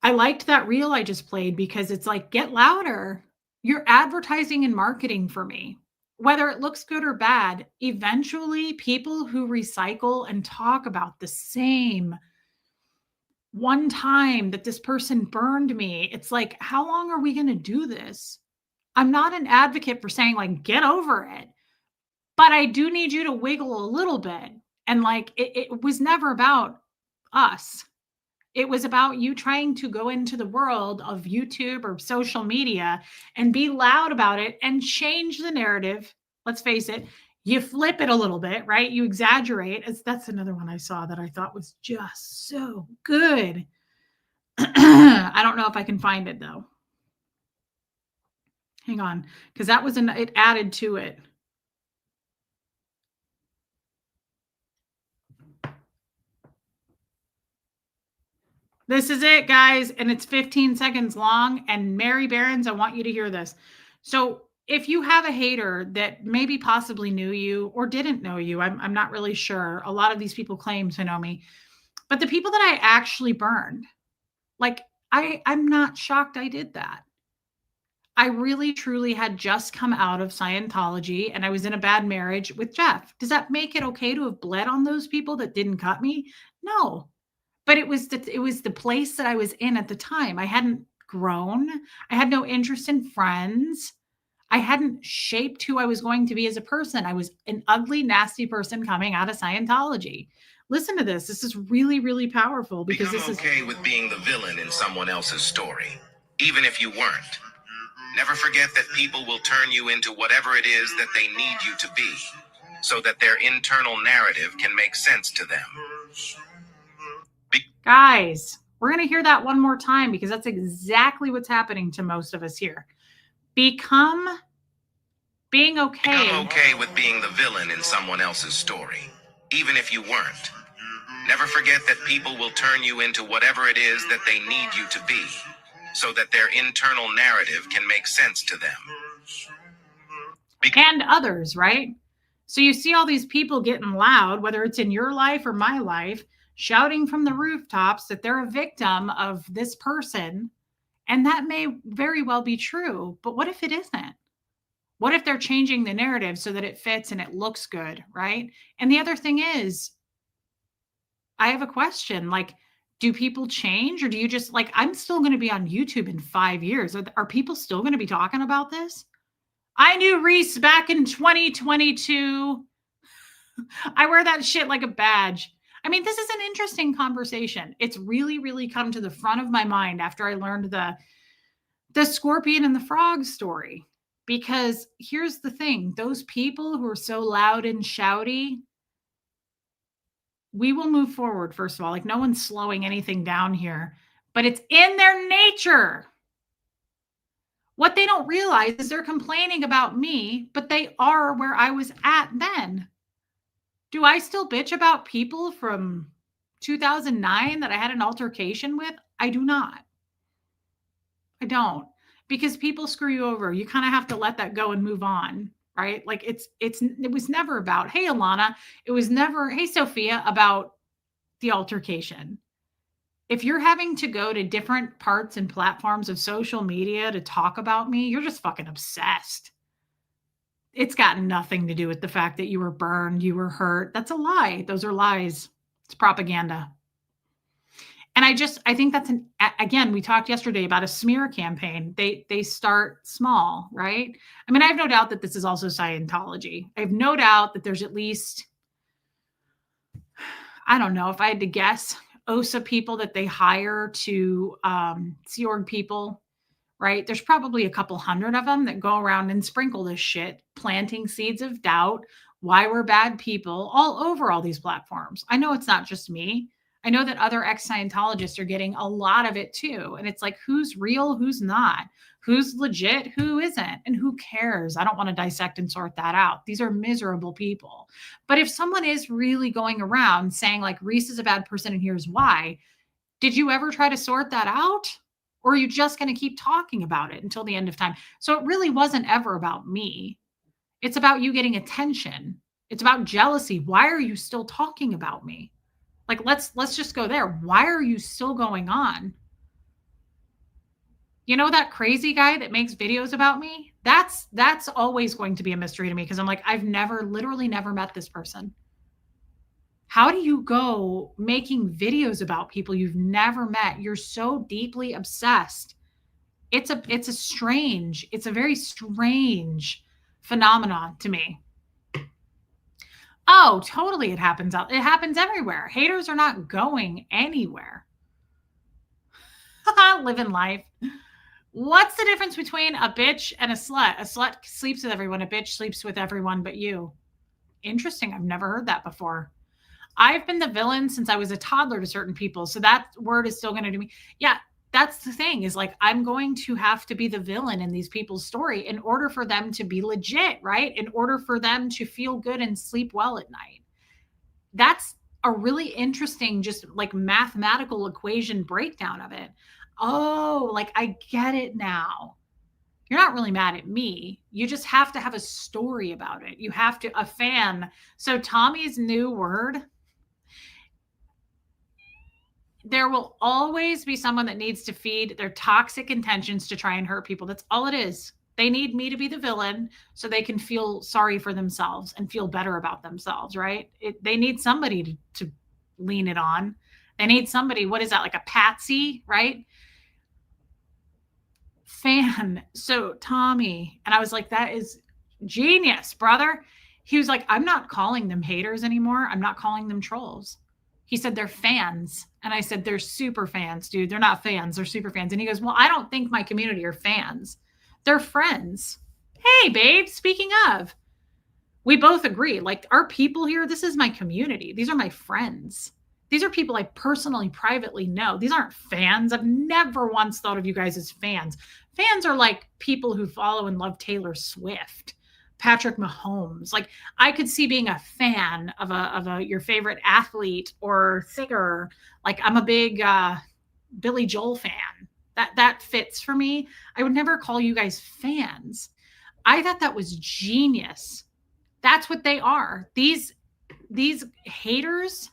I liked that reel I just played because it's like, get louder. You're advertising and marketing for me. Whether it looks good or bad, eventually people who recycle and talk about the same one time that this person burned me, it's like, how long are we going to do this? I'm not an advocate for saying like, get over it, but I do need you to wiggle a little bit. And like, it was never about us. It was about you trying to go into the world of YouTube or social media and be loud about it and change the narrative. Let's face it. You flip it a little bit, right? You exaggerate. That's another one I saw that I thought was just so good. I don't know if I can find it though. Hang on, because that was it added to it. This is it, guys, and it's 15 seconds long. And Mary Barons, I want you to hear this. So if you have a hater that maybe possibly knew you or didn't know you, I'm not really sure. A lot of these people claim to know me. But the people that I actually burned, like, I'm not shocked I did that. I really, truly had just come out of Scientology and I was in a bad marriage with Jeff. Does that make it okay to have bled on those people that didn't cut me? No. But it was the place that I was in at the time. I hadn't grown. I had no interest in friends. I hadn't shaped who I was going to be as a person. I was an ugly, nasty person coming out of Scientology. Listen to this. This is really, really powerful because Become this okay is with being the villain in someone else's story, even if you weren't. Never forget that people will turn you into whatever it is that they need you to be, so that their internal narrative can make sense to them. Guys, we're going to hear that one more time because that's exactly what's happening to most of us here. Become being okay. Become okay with being the villain in someone else's story, even if you weren't. Never forget that people will turn you into whatever it is that they need you to be, so that their internal narrative can make sense to them. And others, right? So you see all these people getting loud, whether it's in your life or my life, shouting from the rooftops that they're a victim of this person. And that may very well be true. But what if it isn't? What if they're changing the narrative so that it fits and it looks good, right? And the other thing is, I have a question. Like, do people change, or do you just like, I'm still going to be on YouTube in 5 years. Are people still going to be talking about this? I knew Reese back in 2022. I wear that shit like a badge. I mean, this is an interesting conversation. It's really, really come to the front of my mind after I learned the scorpion and the frog story. Because here's the thing, those people who are so loud and shouty, we will move forward, first of all. Like, no one's slowing anything down here, but it's in their nature. What they don't realize is they're complaining about me, but they are where I was at then. Do I still bitch about people from 2009 that I had an altercation with? I do not. I don't. Because people screw you over. You kind of have to let that go and move on, right? Like it was never about, hey, Alana. It was never, hey, Sophia, about the altercation. If you're having to go to different parts and platforms of social media to talk about me, you're just fucking obsessed. It's got nothing to do with the fact that you were burned, you were hurt. That's a lie. Those are lies. It's propaganda. And I think that's again, we talked yesterday about a smear campaign. They start small, right? I mean, I have no doubt that this is also Scientology. I have no doubt that there's at least, I don't know, if I had to guess, OSA people that they hire to Sea Org people, right? There's probably a couple hundred of them that go around and sprinkle this shit, planting seeds of doubt, why we're bad people all over all these platforms. I know it's not just me. I know that other ex-Scientologists are getting a lot of it too. And it's like, who's real? Who's not? Who's legit? Who isn't? And who cares? I don't want to dissect and sort that out. These are miserable people. But if someone is really going around saying like, Reese is a bad person and here's why, did you ever try to sort that out? Or are you just going to keep talking about it until the end of time? So it really wasn't ever about me. It's about you getting attention. It's about jealousy. Why are you still talking about me? Like, let's just go there. Why are you still going on? You know, that crazy guy that makes videos about me? That's always going to be a mystery to me because I'm like, I've literally never met this person. How do you go making videos about people you've never met? You're so deeply obsessed. It's a very strange phenomenon to me. Oh, totally. It happens everywhere. Haters are not going anywhere. Living life. What's the difference between a bitch and a slut? A slut sleeps with everyone. A bitch sleeps with everyone but you. Interesting. I've never heard that before. I've been the villain since I was a toddler to certain people. So that word is still going to do me. Yeah, that's the thing is like, I'm going to have to be the villain in these people's story in order for them to be legit, right? In order for them to feel good and sleep well at night. That's a really interesting, just like mathematical equation breakdown of it. Oh, like I get it now. You're not really mad at me. You just have to have a story about it. You have to, a fan. So Tommy's new word, there will always be someone that needs to feed their toxic intentions to try and hurt people. That's all it is. They need me to be the villain so they can feel sorry for themselves and feel better about themselves, right? They need somebody to lean it on. They need somebody, what is that, like a patsy, right? fan. So Tommy, and I was like, that is genius, brother. He was like, I'm not calling them haters anymore. I'm not calling them trolls. He said they're fans. And I said, they're super fans, dude. They're not fans. They're super fans. And he goes, well, I don't think my community are fans. They're friends. Hey, babe, speaking of, we both agree. Like, our people here, this is my community. These are my friends. These are people I personally, privately know. These aren't fans. I've never once thought of you guys as fans. Fans are like people who follow and love Taylor Swift, Patrick Mahomes. Like, I could see being a fan of your favorite athlete or singer. Like, I'm a big Billy Joel fan. That fits for me. I would never call you guys fans. I thought that was genius. That's what they are. These haters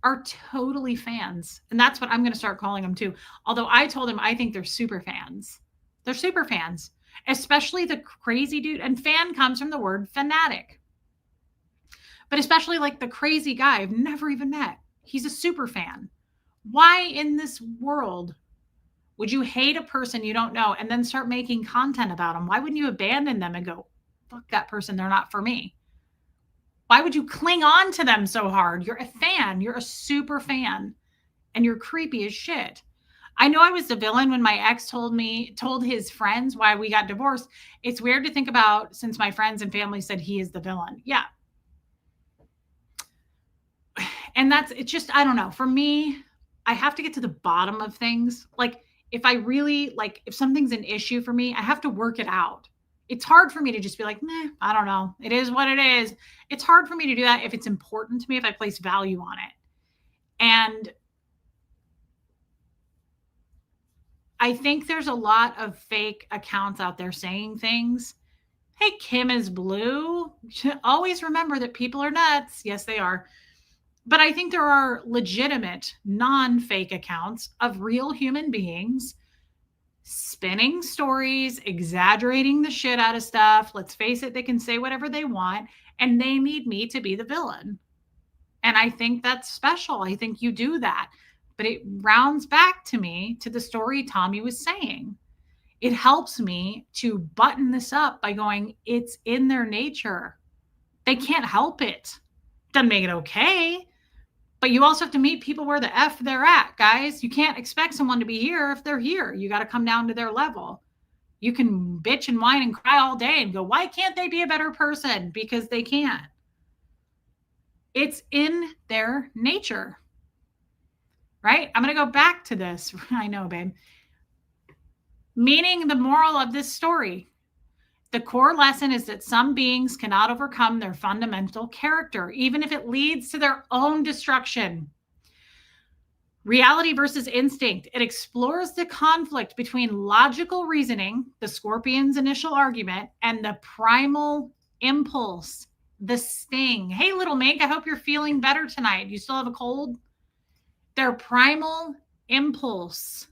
are totally fans. And that's what I'm going to start calling them too. Although I told him I think they're super fans. They're super fans, especially the crazy dude. And fan comes from the word fanatic. But especially like the crazy guy I've never even met. He's a super fan. Why in this world would you hate a person you don't know and then start making content about them? Why wouldn't you abandon them and go, fuck that person, they're not for me? Why would you cling on to them so hard? You're a fan. You're a super fan. And you're creepy as shit. I know I was the villain when my ex told his friends why we got divorced. It's weird to think about since my friends and family said he is the villain. Yeah. And it's just, I don't know. For me, I have to get to the bottom of things. Like, if something's an issue for me, I have to work it out. It's hard for me to just be like, nah, I don't know. It is what it is. It's hard for me to do that if it's important to me, if I place value on it. And I think there's a lot of fake accounts out there saying things. Hey, Kim is blue. Always remember that people are nuts. Yes, they are. But I think there are legitimate, non-fake accounts of real human beings spinning stories, exaggerating the shit out of stuff. Let's face it, they can say whatever they want, and they need me to be the villain. And I think that's special. I think you do that. But it rounds back to me to the story Tommy was saying. It helps me to button this up by going, it's in their nature. They can't help it. Doesn't make it okay. But you also have to meet people where the F they're at, guys. You can't expect someone to be here if they're here. You got to come down to their level. You can bitch and whine and cry all day and go, why can't they be a better person? Because they can't. It's in their nature, right? I'm going to go back to this. I know, babe. Meaning the moral of this story. The core lesson is that some beings cannot overcome their fundamental character, even if it leads to their own destruction. Reality versus instinct. It explores the conflict between logical reasoning, the scorpion's initial argument, and the primal impulse, the sting. Hey, little Mink, I hope you're feeling better tonight. You still have a cold? Their primal impulse.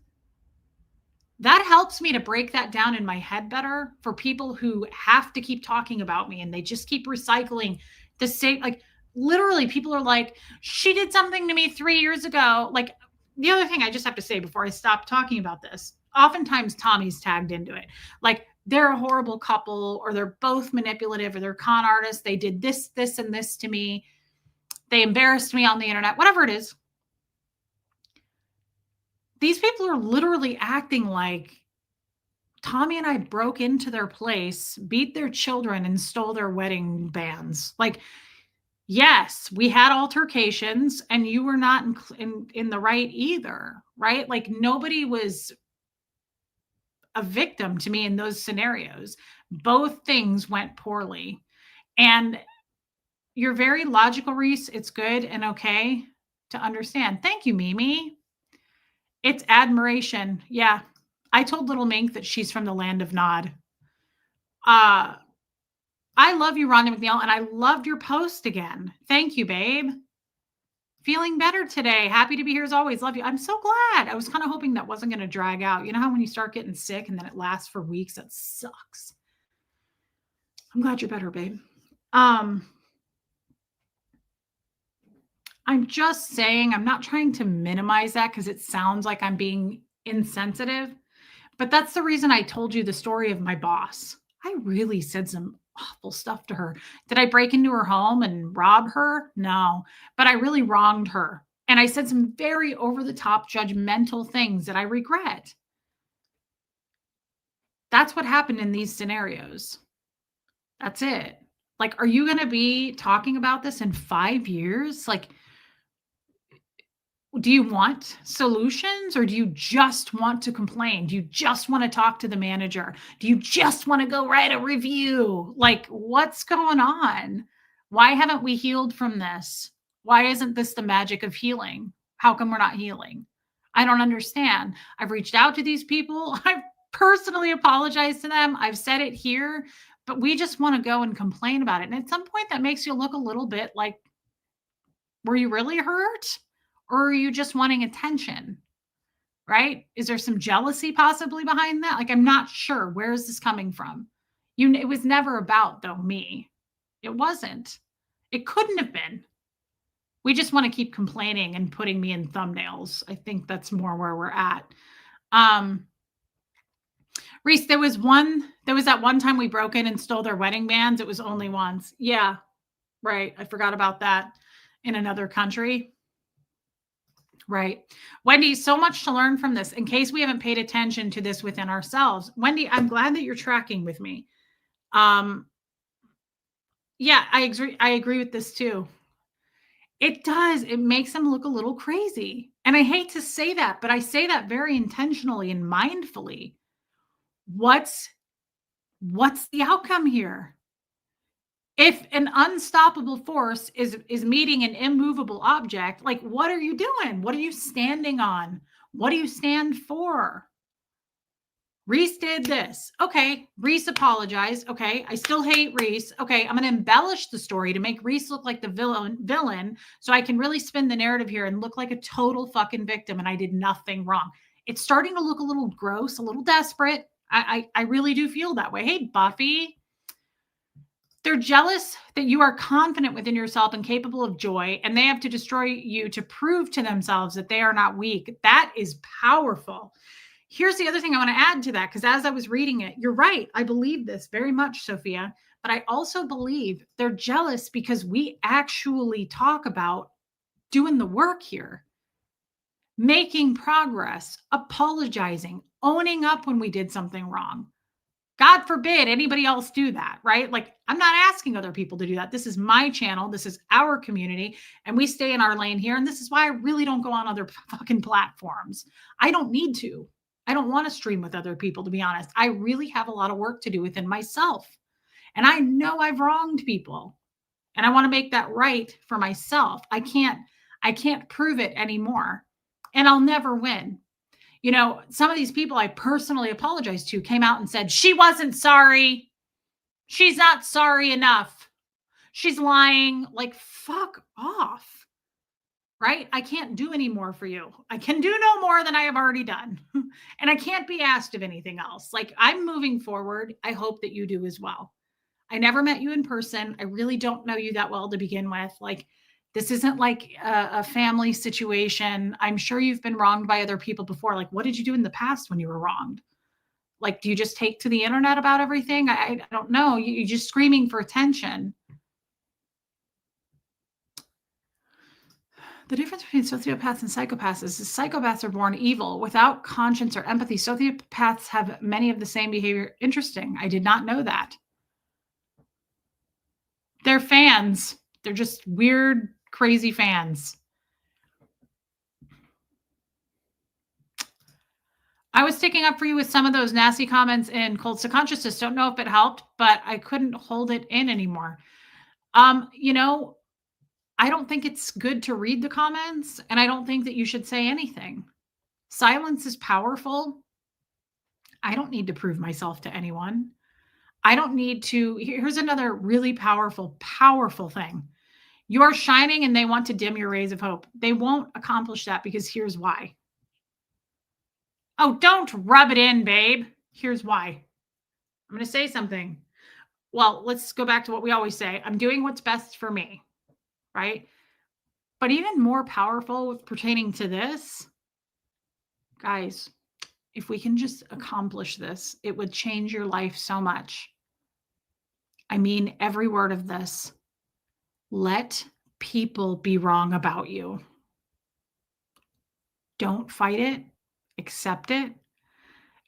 That helps me to break that down in my head better for people who have to keep talking about me and they just keep recycling the same. Like, literally, people are like, she did something to me 3 years ago. Like, the other thing I just have to say before I stop talking about this, oftentimes Tommy's tagged into it. Like, they're a horrible couple, or they're both manipulative, or they're con artists. They did this, this, and this to me. They embarrassed me on the internet, whatever it is. These people are literally acting like Tommy and I broke into their place, beat their children, and stole their wedding bands. Like, yes, we had altercations, and you were not in the right either, right? Like, nobody was a victim to me in those scenarios. Both things went poorly. And you're very logical, Reese. It's good and okay to understand. Thank you, Mimi. It's admiration. Yeah. I told little Mink that she's from the land of Nod. I love you, Rhonda McNeil, and I loved your post again. Thank you, babe. Feeling better today. Happy to be here as always. Love you. I'm so glad. I was kind of hoping that wasn't going to drag out. You know how when you start getting sick and then it lasts for weeks? That sucks. I'm glad you're better, babe. I'm just saying, I'm not trying to minimize that because it sounds like I'm being insensitive, But that's the reason I told you the story of my boss. I really said some awful stuff to her. Did I break into her home and rob her? No, but I really wronged her. And I said some very over the top judgmental things that I regret. That's what happened in these scenarios. That's it. Like, are you going to be talking about this in 5 years? Like, do you want solutions or do you just want to complain? Do you just want to talk to the manager? Do you just want to go write a review? Like, what's going on? Why haven't we healed from this? Why isn't this the magic of healing? How come we're not healing? I don't understand. I've reached out to these people. I've personally apologized to them. I've said it here, but we just want to go and complain about it. And at some point, that makes you look a little bit like, were you really hurt? Or are you just wanting attention? Right? Is there some jealousy possibly behind that? Like, I'm not sure. Where is this coming from? It was never about, though, me. It wasn't. It couldn't have been. We just want to keep complaining and putting me in thumbnails. I think that's more where we're at. Reese, there was that one time we broke in and stole their wedding bands. It was only once. Yeah, right. I forgot about that in another country. Right. Wendy, so much to learn from this in case we haven't paid attention to this within ourselves. Wendy, I'm glad that you're tracking with me. Yeah, I agree with this too. It does. It makes them look a little crazy. And I hate to say that, but I say that very intentionally and mindfully. What's the outcome here? If an unstoppable force is meeting an immovable object, like, what are you doing? What are you standing on? What do you stand for? Reese did this. Okay, Reese apologized. Okay, I still hate Reese. Okay, I'm going to embellish the story to make Reese look like the villain so I can really spin the narrative here and look like a total fucking victim and I did nothing wrong. It's starting to look a little gross, a little desperate. I really do feel that way. Hey, Buffy. They're jealous that you are confident within yourself and capable of joy, and they have to destroy you to prove to themselves that they are not weak. That is powerful. Here's the other thing I want to add to that, because as I was reading it, you're right. I believe this very much, Sophia, but I also believe they're jealous because we actually talk about doing the work here, making progress, apologizing, owning up when we did something wrong. God forbid anybody else do that, right? Like, I'm not asking other people to do that. This is my channel. This is our community, and we stay in our lane here. And this is why I really don't go on other fucking platforms. I don't need to. I don't want to stream with other people, to be honest. I really have a lot of work to do within myself. And I know I've wronged people, and I want to make that right for myself. I can't prove it anymore, and I'll never win. You know, some of these people I personally apologized to came out and said, she wasn't sorry. She's not sorry enough. She's lying. Like, fuck off. Right? I can't do any more for you. I can do no more than I have already done. And I can't be asked of anything else. Like, I'm moving forward. I hope that you do as well. I never met you in person. I really don't know you that well to begin with. Like, this isn't like a family situation. I'm sure you've been wronged by other people before. Like, what did you do in the past when you were wronged? Like, do you just take to the internet about everything? I don't know. You're just screaming for attention. The difference between sociopaths and psychopaths is psychopaths are born evil without conscience or empathy. Sociopaths have many of the same behavior. Interesting. I did not know that. They're fans. They're just weird, crazy fans. I was sticking up for you with some of those nasty comments in Cults of Consciousness. Don't know if it helped, but I couldn't hold it in anymore. You know, I don't think it's good to read the comments, and I don't think that you should say anything. Silence is powerful. I don't need to prove myself to anyone. I don't need to. Here's another really powerful, powerful thing. You're shining and they want to dim your rays of hope. They won't accomplish that because here's why. Oh, don't rub it in, babe. Here's why. I'm going to say something. Well, let's go back to what we always say. I'm doing what's best for me, right? But even more powerful pertaining to this, guys, if we can just accomplish this, it would change your life so much. I mean every word of this. Let people be wrong about you. Don't fight it. Accept it.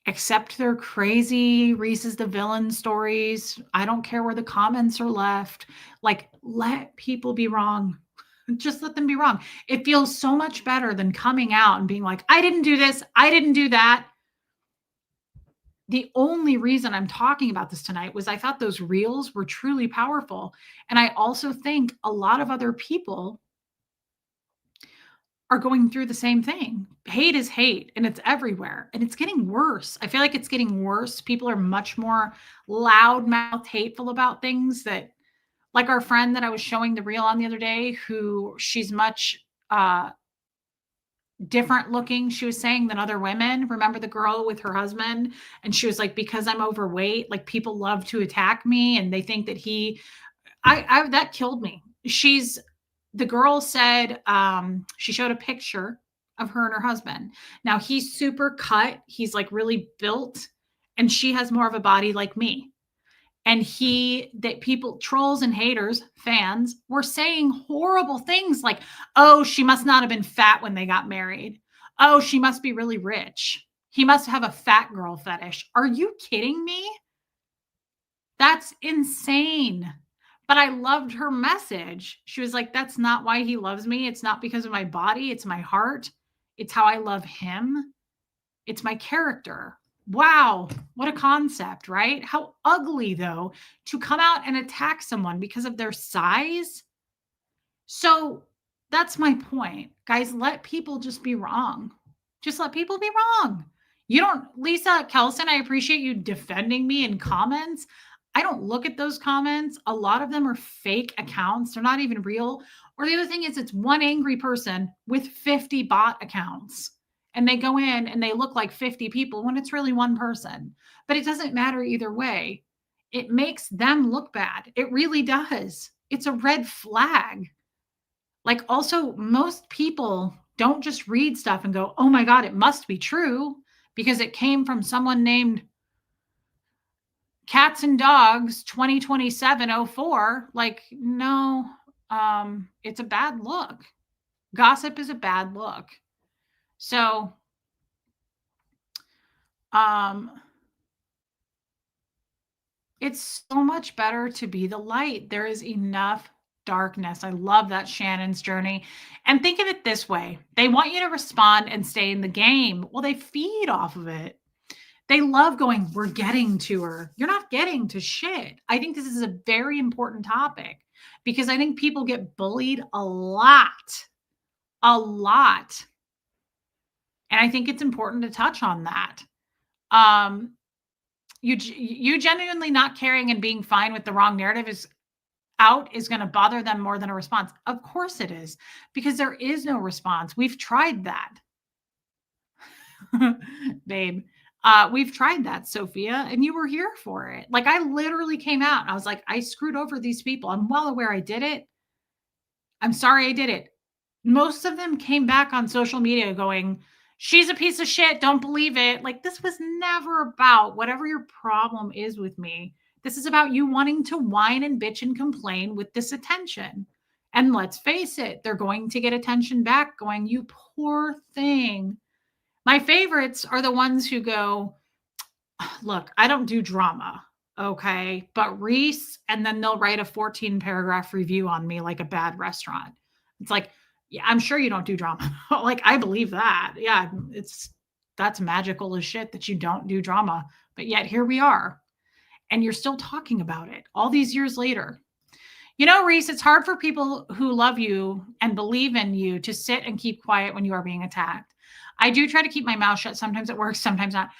Accept their crazy Reese's the villain stories. I don't care where the comments are left. Like, let people be wrong. Just let them be wrong. It feels so much better than coming out and being like, I didn't do this. I didn't do that. The only reason I'm talking about this tonight was I thought those reels were truly powerful. And I also think a lot of other people are going through the same thing. Hate is hate, and it's everywhere, and it's getting worse. I feel like it's getting worse. People are much more loudmouth, hateful about things that, like our friend that I was showing the reel on the other day, who she's much different looking, she was saying, than other women. Remember the girl with her husband? And she was like, because I'm overweight, like people love to attack me, and they think that that killed me. The girl said, she showed a picture of her and her husband. Now he's super cut. He's like really built, and she has more of a body like me. And that people, trolls and haters, fans, were saying horrible things like, oh, she must not have been fat when they got married. Oh, she must be really rich. He must have a fat girl fetish. Are you kidding me? That's insane. But I loved her message. She was like, that's not why he loves me. It's not because of my body. It's my heart. It's how I love him. It's my character. Wow. What a concept, right? How ugly, though, to come out and attack someone because of their size. So that's my point. Guys, let people just be wrong. Just let people be wrong. Lisa Kelson, I appreciate you defending me in comments. I don't look at those comments. A lot of them are fake accounts. They're not even real. Or the other thing is, it's one angry person with 50 bot accounts. And they go in and they look like 50 people when it's really one person. But it doesn't matter either way. It makes them look bad. It really does. It's a red flag. Like, also, most people don't just read stuff and go, oh my God, it must be true because it came from someone named Cats and Dogs 2027-04. Like, no, it's a bad look. Gossip is a bad look. So, it's so much better to be the light. There is enough darkness. I love that, Shannon's journey. And think of it this way. They want you to respond and stay in the game. Well, they feed off of it. They love going, we're getting to her. You're not getting to shit. I think this is a very important topic because I think people get bullied a lot. And I think it's important to touch on that. You genuinely not caring and being fine with the wrong narrative is going to bother them more than a response. Of course it is, because there is no response. We've tried that. Babe, we've tried that, Sophia, and you were here for it. Like, I literally came out and I was like, I screwed over these people. I'm well aware I did it. I'm sorry I did it. Most of them came back on social media going, she's a piece of shit. Don't believe it. Like, this was never about whatever your problem is with me. This is about you wanting to whine and bitch and complain with this attention. And let's face it, they're going to get attention back going, you poor thing. My favorites are the ones who go, look, I don't do drama. Okay. But Reese, and then they'll write a 14-paragraph review on me like a bad restaurant. It's like, yeah, I'm sure you don't do drama. Like, I believe that. Yeah, that's magical as shit that you don't do drama. But yet here we are. And you're still talking about it all these years later. You know, Reese, it's hard for people who love you and believe in you to sit and keep quiet when you are being attacked. I do try to keep my mouth shut. Sometimes it works, sometimes not.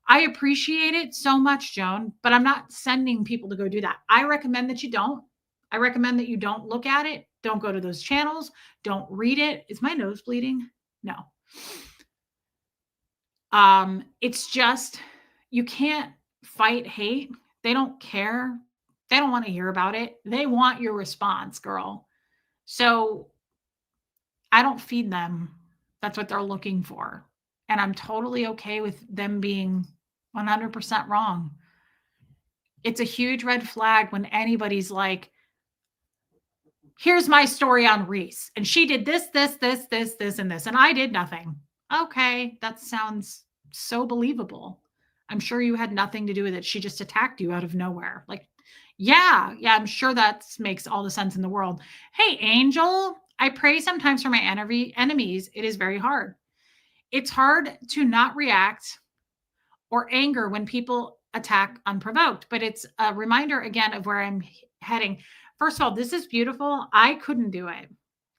I appreciate it so much, Joan, but I'm not sending people to go do that. I recommend that you don't. I recommend that you don't look at it. Don't go to those channels. Don't read it. Is my nose bleeding? No. It's just, you can't fight hate. They don't care. They don't want to hear about it. They want your response, girl. So I don't feed them. That's what they're looking for. And I'm totally okay with them being 100% wrong. It's a huge red flag when anybody's like, here's my story on Reese, and she did this, this, this, this, this, and this, and I did nothing. Okay, that sounds so believable. I'm sure you had nothing to do with it. She just attacked you out of nowhere. Like, yeah, I'm sure that makes all the sense in the world. Hey, Angel, I pray sometimes for my enemies. It is very hard. It's hard to not react or anger when people attack unprovoked, but it's a reminder again of where I'm heading. First of all, this is beautiful. I couldn't do it.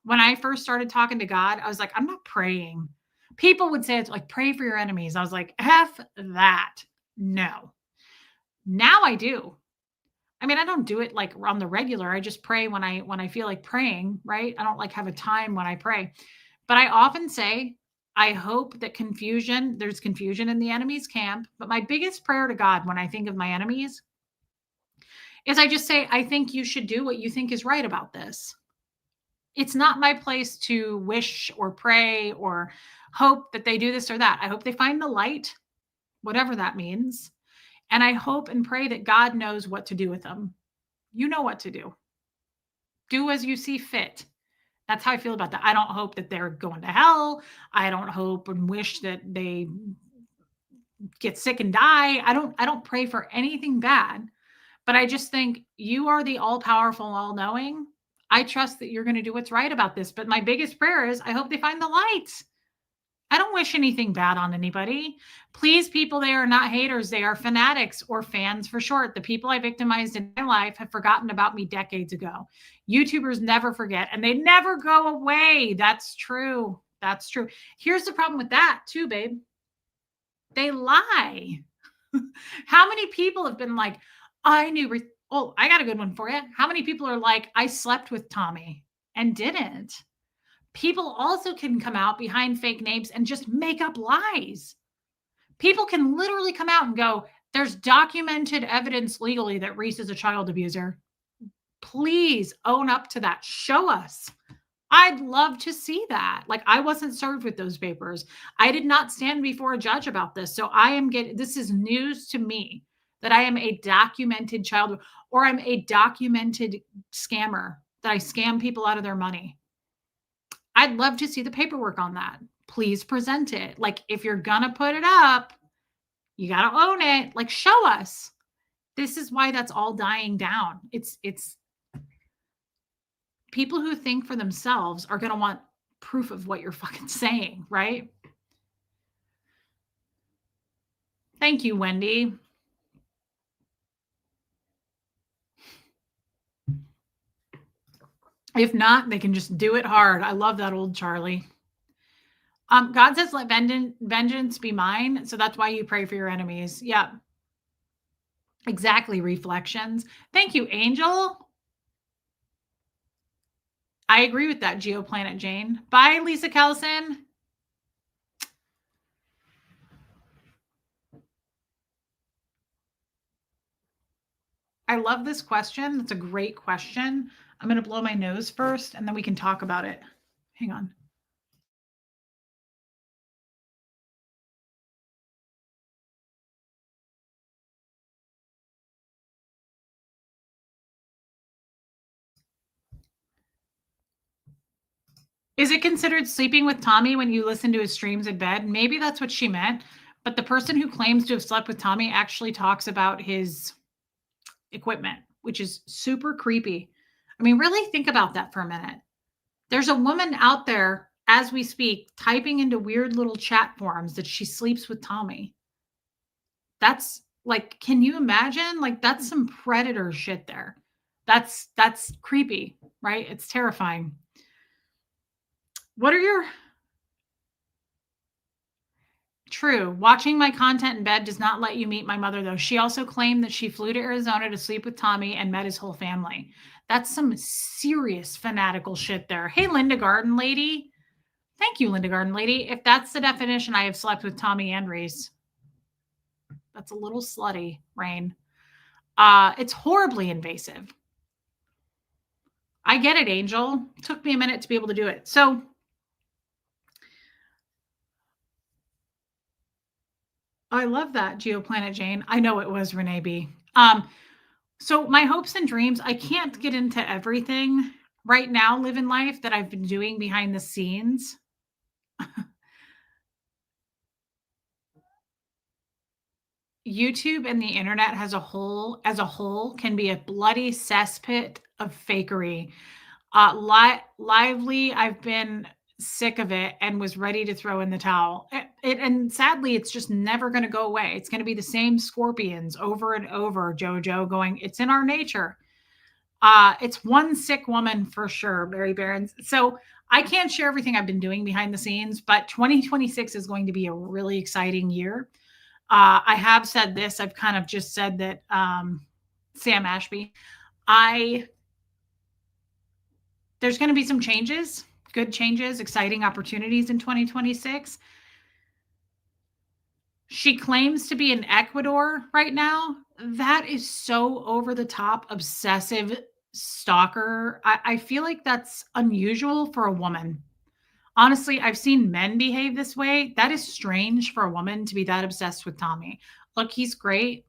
When I first started talking to God, I was like, I'm not praying. People would say it's like, pray for your enemies. I was like, F that. No. Now I do. I mean, I don't do it like on the regular. I just pray when I feel like praying, right? I don't like have a time when I pray. But I often say, I hope that there's confusion in the enemy's camp. But my biggest prayer to God when I think of my enemies is I just say, I think you should do what you think is right about this. It's not my place to wish or pray or hope that they do this or that. I hope they find the light, whatever that means. And I hope and pray that God knows what to do with them. You know what to do. Do as you see fit. That's how I feel about that. I don't hope that they're going to hell. I don't hope and wish that they get sick and die. I don't pray for anything bad, but I just think you are the all-powerful, all-knowing. I trust that you're going to do what's right about this. But my biggest prayer is I hope they find the light. I don't wish anything bad on anybody. Please, people, they are not haters. They are fanatics, or fans for short. The people I victimized in my life have forgotten about me decades ago. YouTubers never forget, and they never go away. That's true. That's true. Here's the problem with that too, babe. They lie. How many people have been like, I knew, oh, I got a good one for you. How many people are like, I slept with Tommy and didn't? People also can come out behind fake names and just make up lies. People can literally come out and go, there's documented evidence legally that Reese is a child abuser. Please own up to that. Show us. I'd love to see that. Like, I wasn't served with those papers. I did not stand before a judge about this. So this is news to me that I am a documented child, or I'm a documented scammer, that I scam people out of their money. I'd love to see the paperwork on that. Please present it. Like, if you're going to put it up, you got to own it. Like, show us. This is why that's all dying down. It's people who think for themselves are going to want proof of what you're fucking saying, right? Thank you, Wendy. If not, they can just do it hard. I love that old Charlie. God says, let vengeance be mine. So that's why you pray for your enemies. Yeah. Exactly. Reflections. Thank you, Angel. I agree with that, Geoplanet Jane. Bye, Lisa Kelson. I love this question. That's a great question. I'm going to blow my nose first, and then we can talk about it. Hang on. Is it considered sleeping with Tommy when you listen to his streams in bed? Maybe that's what she meant. But the person who claims to have slept with Tommy actually talks about his equipment, which is super creepy. I mean, really think about that for a minute. There's a woman out there as we speak typing into weird little chat forums that she sleeps with Tommy. That's like, can you imagine? Like, that's some predator shit there. That's creepy, right? It's terrifying. What are your... True. Watching my content in bed does not let you meet my mother, though. She also claimed that she flew to Arizona to sleep with Tommy and met his whole family. That's some serious fanatical shit there. Hey, Linda Garden Lady. Thank you, Linda Garden Lady. If that's the definition, I have slept with Tommy and Reese. That's a little slutty, Rain. It's horribly invasive. I get it, Angel. It took me a minute to be able to do it. So I love that, GeoPlanet Jane. I know it was Renee B. So my hopes and dreams, I can't get into everything right now, living life that I've been doing behind the scenes. YouTube and the internet as a whole can be a bloody cesspit of fakery. Lively, I've been sick of it and was ready to throw in the towel. And sadly, it's just never going to go away. It's going to be the same scorpions over and over, Jojo, going, it's in our nature. It's one sick woman for sure, Mary Barons. So I can't share everything I've been doing behind the scenes, but 2026 is going to be a really exciting year. I have said this. I've kind of just said that Sam Ashby. There's going to be some changes, good changes, exciting opportunities in 2026. She claims to be in Ecuador right now. That is so over the top, obsessive stalker. I feel like that's unusual for a woman. Honestly, I've seen men behave this way. That is strange for a woman to be that obsessed with Tommy. Look, he's great,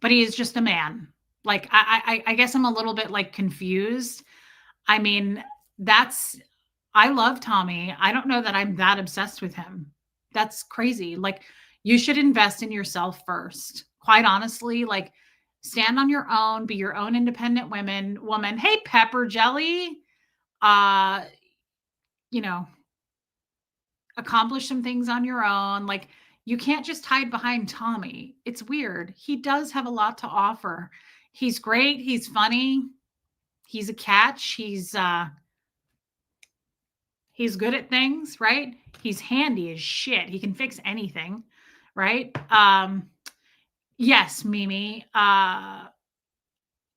but he is just a man. Like, I guess I'm a little bit like confused. I mean, I love Tommy. I don't know that I'm that obsessed with him. That's crazy. Like, you should invest in yourself first. Quite honestly, like, stand on your own, be your own independent woman. Hey, Pepper Jelly. You know, accomplish some things on your own. Like, you can't just hide behind Tommy. It's weird. He does have a lot to offer. He's great. He's funny. He's a catch. He's good at things, right? He's handy as shit. He can fix anything, right? Yes, Mimi.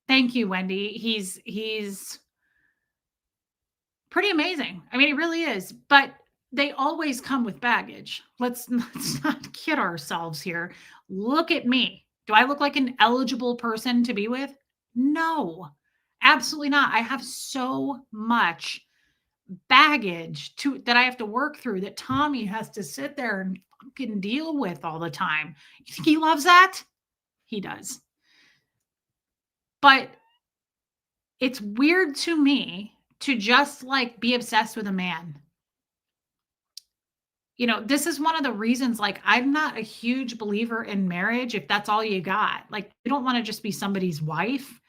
Thank you, Wendy. He's pretty amazing. I mean, it really is. But they always come with baggage. Let's not kid ourselves here. Look at me. Do I look like an eligible person to be with? No, absolutely not. I have so much baggage that I have to work through that Tommy has to sit there and fucking deal with all the time. You think he loves that? He does. But it's weird to me to just like be obsessed with a man. You know, this is one of the reasons, like, I'm not a huge believer in marriage if that's all you got. Like, you don't want to just be somebody's wife.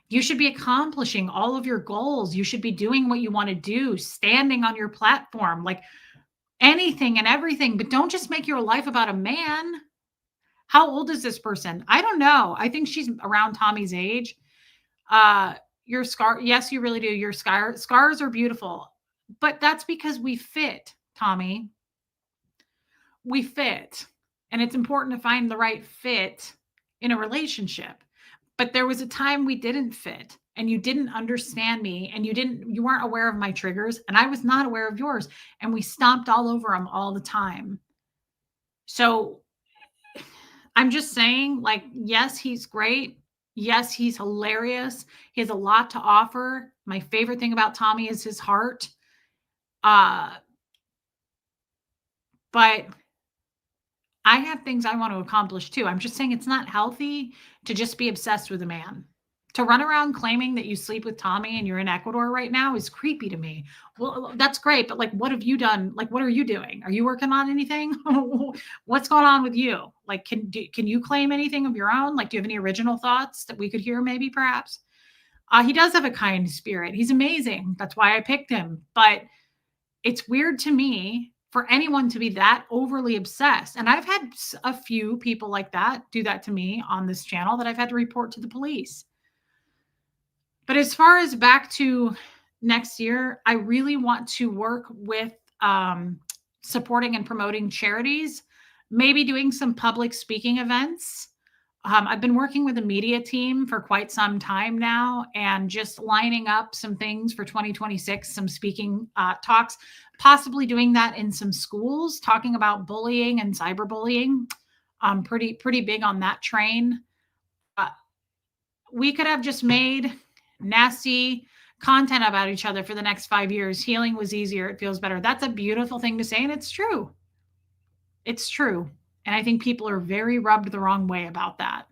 You should be accomplishing all of your goals. You should be doing what you want to do, standing on your platform, like anything and everything. But don't just make your life about a man. How old is this person? I don't know. I think she's around Tommy's age. Your scar, yes, you really do. Your scars are beautiful, but that's because we fit, Tommy. We fit, and it's important to find the right fit in a relationship. But there was a time we didn't fit, and you didn't understand me, and you weren't aware of my triggers, and I was not aware of yours, and we stomped all over them all the time. So I'm just saying, like, yes, he's great. Yes, he's hilarious. He has a lot to offer. My favorite thing about Tommy is his heart. But I have things I want to accomplish too. I'm just saying it's not healthy to just be obsessed with a man. To run around claiming that you sleep with Tommy and you're in Ecuador right now is creepy to me. Well, that's great, but like, what have you done? Like, what are you doing? Are you working on anything? What's going on with you? Like, can you claim anything of your own? Like, do you have any original thoughts that we could hear maybe perhaps? He does have a kind spirit. He's amazing. That's why I picked him. But it's weird to me for anyone to be that overly obsessed. And I've had a few people like that do that to me on this channel that I've had to report to the police. But as far as back to next year, I really want to work with supporting and promoting charities, maybe doing some public speaking events. I've been working with a media team for quite some time now and just lining up some things for 2026, some speaking talks, possibly doing that in some schools, talking about bullying and cyberbullying. I'm pretty big on that train. We could have just made nasty content about each other for the next 5 years. Healing was easier. It feels better. That's a beautiful thing to say, and it's true. It's true. And I think people are very rubbed the wrong way about that.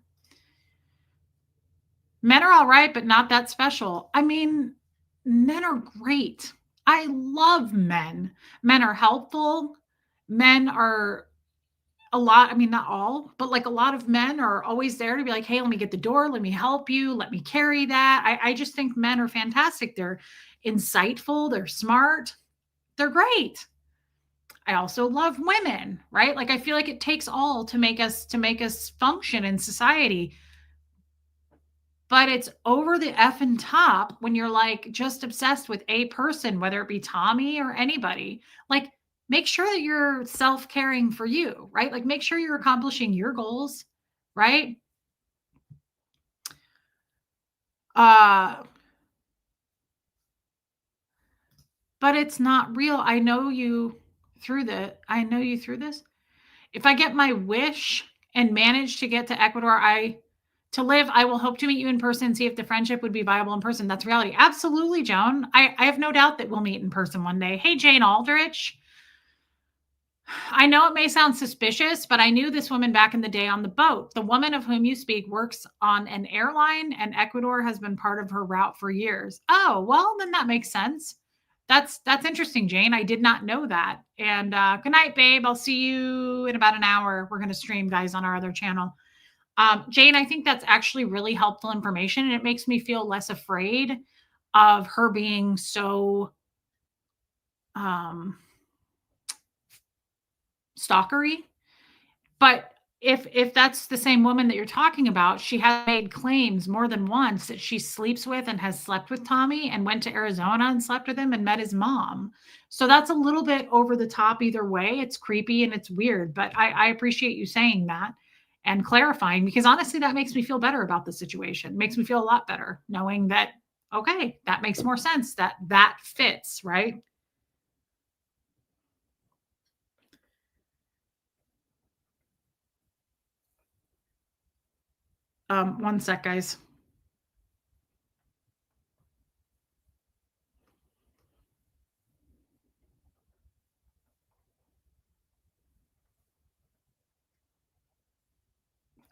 Men are all right, but not that special. I mean, men are great. I love men. Men are helpful. Men are a lot, I mean, not all, but like a lot of men are always there to be like, hey, let me get the door. Let me help you. Let me carry that. I just think men are fantastic. They're insightful. They're smart. They're great. I also love women, right? Like I feel like it takes all to make us function in society. But it's over the effing top when you're like just obsessed with a person, whether it be Tommy or anybody. Like, make sure that you're self caring for you, right? Like, make sure you're accomplishing your goals, right? Uh, but it's not real. I know you through this. If I get my wish and manage to get to Ecuador, to live, I will hope to meet you in person and see if the friendship would be viable in person. That's reality. Absolutely, Joan. I have no doubt that we'll meet in person one day. Hey, Jane Aldrich. I know it may sound suspicious, but I knew this woman back in the day on the boat. The woman of whom you speak works on an airline, and Ecuador has been part of her route for years. Oh, well, then that makes sense. That's interesting, Jane. I did not know that. And good night, babe. I'll see you in about an hour. We're going to stream, guys, on our other channel. Jane, I think that's actually really helpful information, and it makes me feel less afraid of her being so stalkery. But if that's the same woman that you're talking about, she has made claims more than once that she sleeps with and has slept with Tommy and went to Arizona and slept with him and met his mom. So that's a little bit over the top either way. It's creepy and it's weird, but I appreciate you saying that and clarifying, because honestly, that makes me feel better about the situation. It makes me feel a lot better knowing that, okay, that makes more sense, that fits, right? One sec, guys.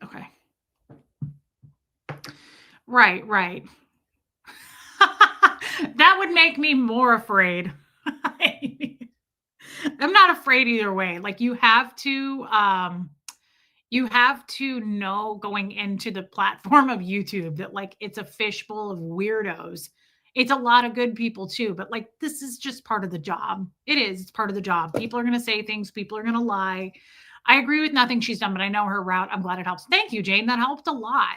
Okay. Right, right. That would make me more afraid. I'm not afraid either way. Like you have to know going into the platform of YouTube that like it's a fishbowl of weirdos. It's a lot of good people too, but like this is just part of the job. It is, it's part of the job. People are going to say things, people are going to lie. I agree with nothing she's done, but I know her route. I'm glad it helps. Thank you, Jane. That helped a lot.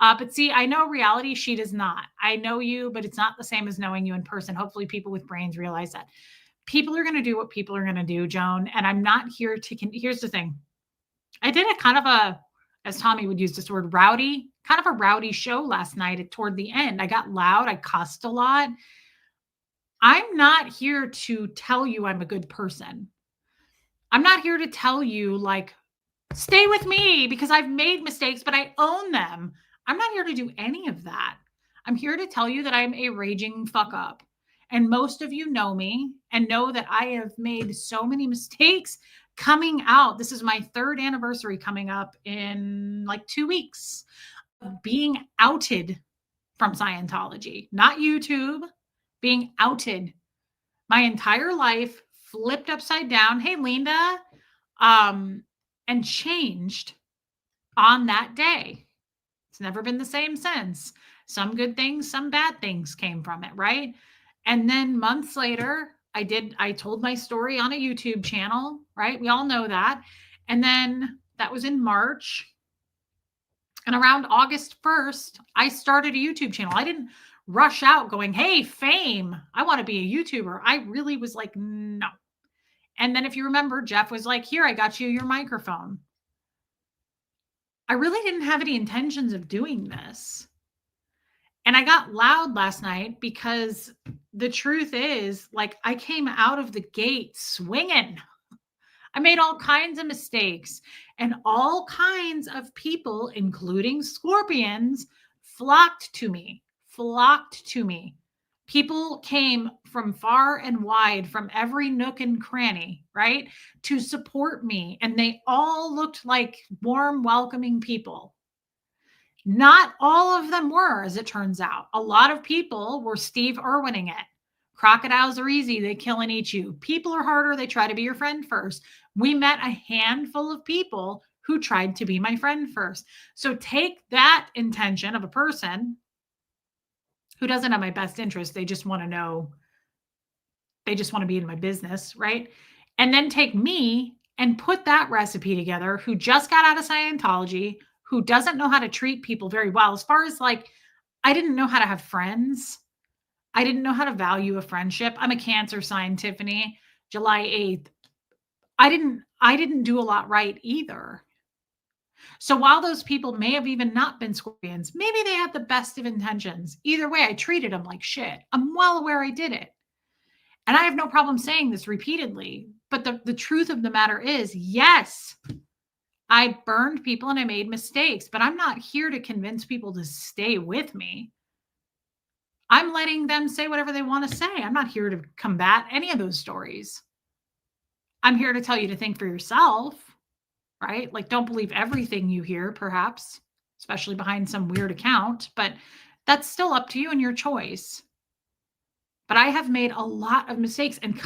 But see, I know reality, she does not. I know you, but it's not the same as knowing you in person. Hopefully, people with brains realize that. People are going to do what people are going to do, Joan. And I'm not here to. Here's the thing, I did a kind of a, as Tommy would use this word, rowdy, kind of a rowdy show last night toward the end. I got loud, I cussed a lot. I'm not here to tell you I'm a good person. I'm not here to tell you, like, stay with me because I've made mistakes, but I own them. I'm not here to do any of that. I'm here to tell you that I'm a raging fuck up. And most of you know me and know that I have made so many mistakes coming out. This is my 3rd anniversary coming up in like 2 weeks of being outed from Scientology, not YouTube, being outed. My entire life flipped upside down. Hey, Linda. And changed on that day. It's never been the same since. Some good things, some bad things came from it, right? And then months later, I told my story on a YouTube channel, right? We all know that. And then that was in March. And around August 1st, I started a YouTube channel. I didn't rush out going, hey, fame, I want to be a YouTuber. I really was like, no. And then if you remember, Jeff was like, here, I got you your microphone. I really didn't have any intentions of doing this. And I got loud last night because the truth is, like, I came out of the gate swinging. I made all kinds of mistakes, and all kinds of people, including scorpions, flocked to me People came from far and wide, from every nook and cranny, right, to support me. And they all looked like warm, welcoming people. Not all of them were, as it turns out. A lot of people were Steve Irwining it. Crocodiles are easy, they kill and eat you. People are harder, they try to be your friend first. We met a handful of people who tried to be my friend first. So take that intention of a person who doesn't have my best interest. They just want to know, they just want to be in my business, right? And then take me and put that recipe together, who just got out of Scientology, who doesn't know how to treat people very well. As far as like, I didn't know how to have friends. I didn't know how to value a friendship. I'm a Cancer sign, Tiffany, July 8th. I didn't do a lot right either. So while those people may have even not been Scorpions, maybe they had the best of intentions. Either way, I treated them like shit. I'm well aware I did it. And I have no problem saying this repeatedly. But the truth of the matter is, yes, I burned people and I made mistakes, but I'm not here to convince people to stay with me. I'm letting them say whatever they want to say. I'm not here to combat any of those stories. I'm here to tell you to think for yourself, right? Like, don't believe everything you hear, perhaps, especially behind some weird account, but that's still up to you and your choice. But I have made a lot of mistakes and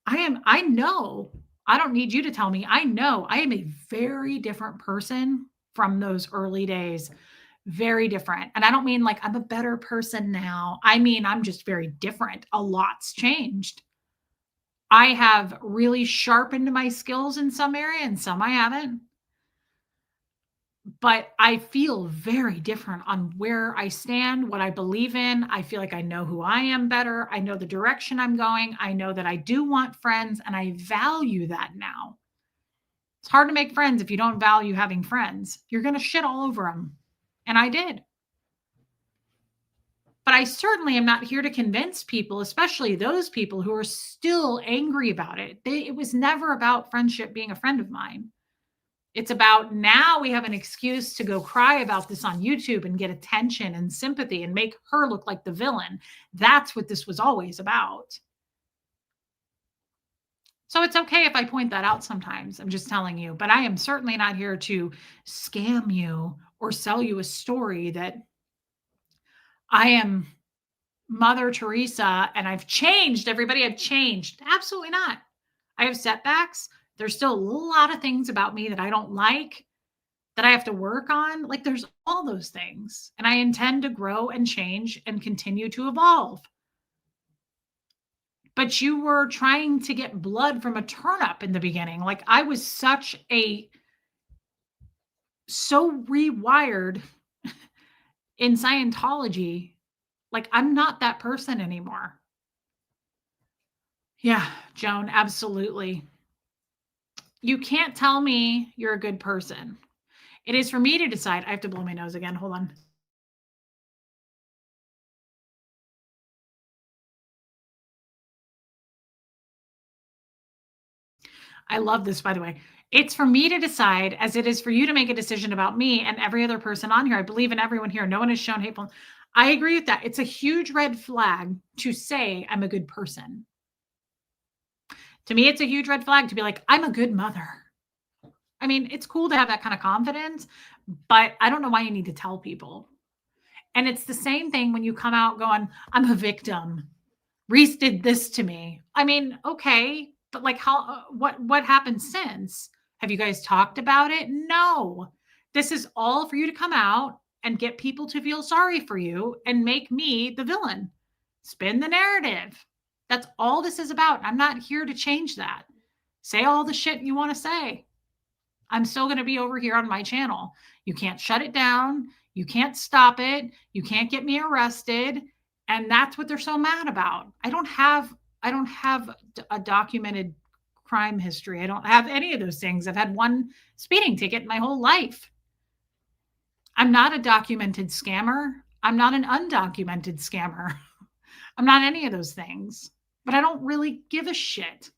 I know, I don't need you to tell me. I know I am a very different person from those early days. Very different. And I don't mean like I'm a better person now. I mean, I'm just very different. A lot's changed. I have really sharpened my skills in some area and some I haven't. But I feel very different on where I stand, what I believe in. I feel like I know who I am better. I know the direction I'm going. I know that I do want friends and I value that now. It's hard to make friends if you don't value having friends. You're going to shit all over them. And I did. But I certainly am not here to convince people, especially those people who are still angry about it. It was never about friendship being a friend of mine. It's about now we have an excuse to go cry about this on YouTube and get attention and sympathy and make her look like the villain. That's what this was always about. So it's okay if I point that out sometimes. I'm just telling you. But I am certainly not here to scam you or sell you a story that I am Mother Teresa and I've changed. Everybody, I've changed. Absolutely not. I have setbacks. There's still a lot of things about me that I don't like, that I have to work on. Like, there's all those things. And I intend to grow and change and continue to evolve. But you were trying to get blood from a turnip in the beginning. Like, I was so rewired in Scientology. Like, I'm not that person anymore. Yeah, Joan, absolutely. You can't tell me you're a good person. It is for me to decide. I have to blow my nose again. Hold on. I love this, by the way. It's for me to decide, as it is for you to make a decision about me and every other person on here. I believe in everyone here. No one has shown hateful. I agree with that. It's a huge red flag to say I'm a good person. To me, it's a huge red flag to be like, I'm a good mother. I mean, it's cool to have that kind of confidence, but I don't know why you need to tell people. And it's the same thing when you come out going, I'm a victim. Reese did this to me. I mean, okay, but like what happened since? Have you guys talked about it? No. This is all for you to come out and get people to feel sorry for you and make me the villain. Spin the narrative. That's all this is about. I'm not here to change that. Say all the shit you want to say. I'm still going to be over here on my channel. You can't shut it down. You can't stop it. You can't get me arrested. And that's what they're so mad about. I don't have a documented crime history. I don't have any of those things. I've had one speeding ticket my whole life. I'm not a documented scammer. I'm not an undocumented scammer. I'm not any of those things. But I don't really give a shit.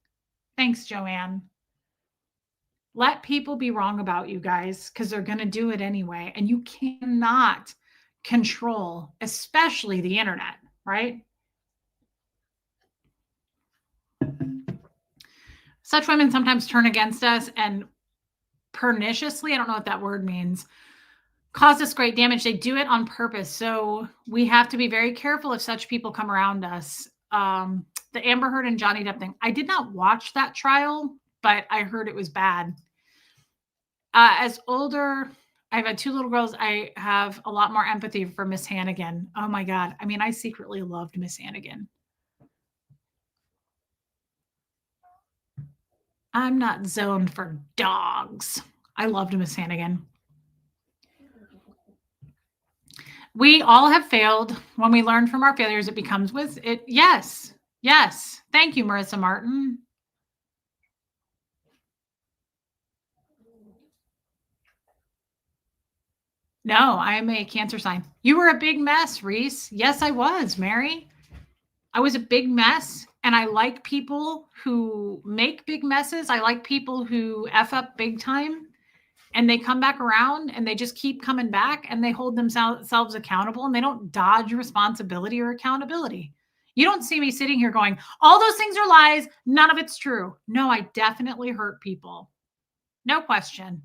Thanks, Joanne. Let people be wrong about you guys, because they're going to do it anyway. And you cannot control, especially the internet, right? Such women sometimes turn against us and perniciously, I don't know what that word means, cause us great damage. They do it on purpose. So we have to be very careful if such people come around us. The Amber Heard and Johnny Depp thing. I did not watch that trial, but I heard it was bad. As older, I've had 2 little girls. I have a lot more empathy for Miss Hannigan. Oh my God. I mean, I secretly loved Miss Hannigan. I'm not zoned for dogs. I loved Miss Hannigan. We all have failed. When we learn from our failures, it becomes with it. Yes. Yes. Thank you, Marissa Martin. No, I'm a Cancer sign. You were a big mess, Reese. Yes, I was, Mary. I was a big mess. And I like people who make big messes. I like people who F up big time and they come back around and they just keep coming back and they hold themselves accountable and they don't dodge responsibility or accountability. You don't see me sitting here going, all those things are lies. None of it's true. No, I definitely hurt people. No question.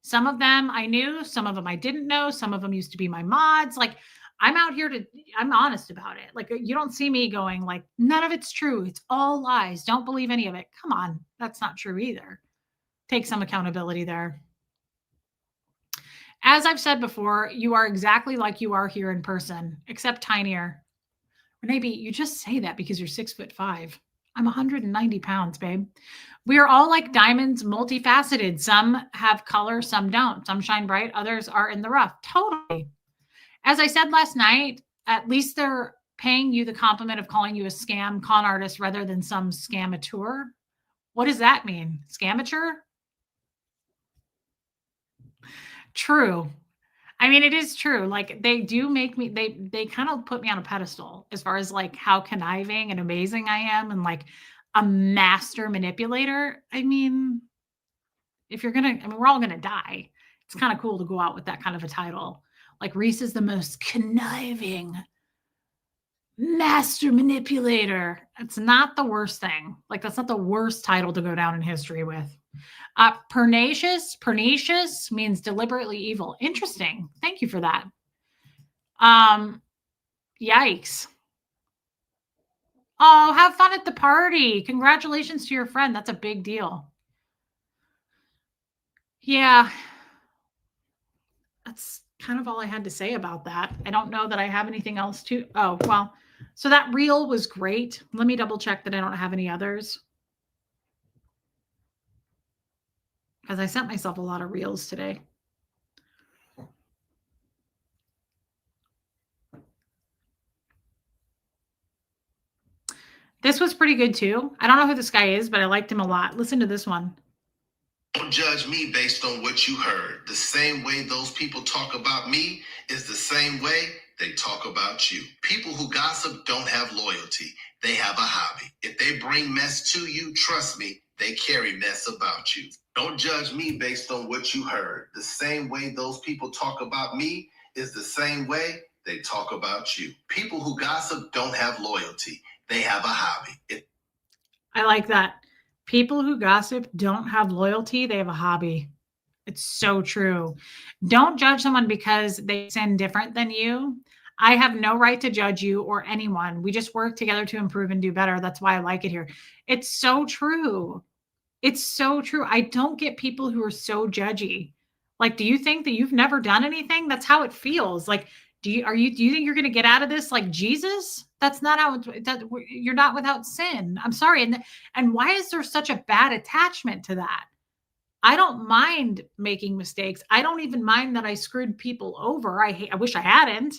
Some of them I knew, some of them I didn't know. Some of them used to be my mods. Like, I'm out here I'm honest about it. Like, you don't see me going like, none of it's true. It's all lies. Don't believe any of it. Come on. That's not true either. Take some accountability there. As I've said before, you are exactly like you are here in person, except tinier. Renee B, you just say that because you're 6'5". I'm 190 pounds, babe. We are all like diamonds, multifaceted. Some have color, some don't. Some shine bright, others are in the rough. Totally. As I said last night, at least they're paying you the compliment of calling you a scam con artist rather than some scamateur. What does that mean? Scamateur? True. I mean, it is true. Like, they do make me, they kind of put me on a pedestal as far as like how conniving and amazing I am and like a master manipulator. I mean, if you're gonna, I mean, we're all gonna die. It's kind of cool to go out with that kind of a title. Like, Reese is the most conniving master manipulator. It's not the worst thing. Like, that's not the worst title to go down in history with. Pernicious means deliberately evil. Interesting. Thank you for that. Yikes. Oh, have fun at the party. Congratulations to your friend. That's a big deal. Yeah. That's kind of all I had to say about that. I don't know that I have anything else to. Oh, well, so that reel was great. Let me double check that I don't have any others. Because I sent myself a lot of reels today. This was pretty good too. I don't know who this guy is, but I liked him a lot. Listen to this one. Don't judge me based on what you heard. The same way those people talk about me is the same way they talk about you. People who gossip don't have loyalty. They have a hobby. If they bring mess to you, trust me, they carry mess about you. Don't judge me based on what you heard. The same way those people talk about me is the same way they talk about you. People who gossip don't have loyalty. They have a hobby. I like that. People who gossip don't have loyalty. They have a hobby. It's so true. Don't judge someone because they sin different than you. I have no right to judge you or anyone. We just work together to improve and do better. That's why I like it here. It's so true. It's so true. I don't get people who are so judgy. Like, do you think that you've never done anything? That's how it feels. Like, do you think you're going to get out of this like Jesus? That's not how you're not without sin. I'm sorry. And why is there such a bad attachment to that? I don't mind making mistakes. I don't even mind that I screwed people over. I wish I hadn't.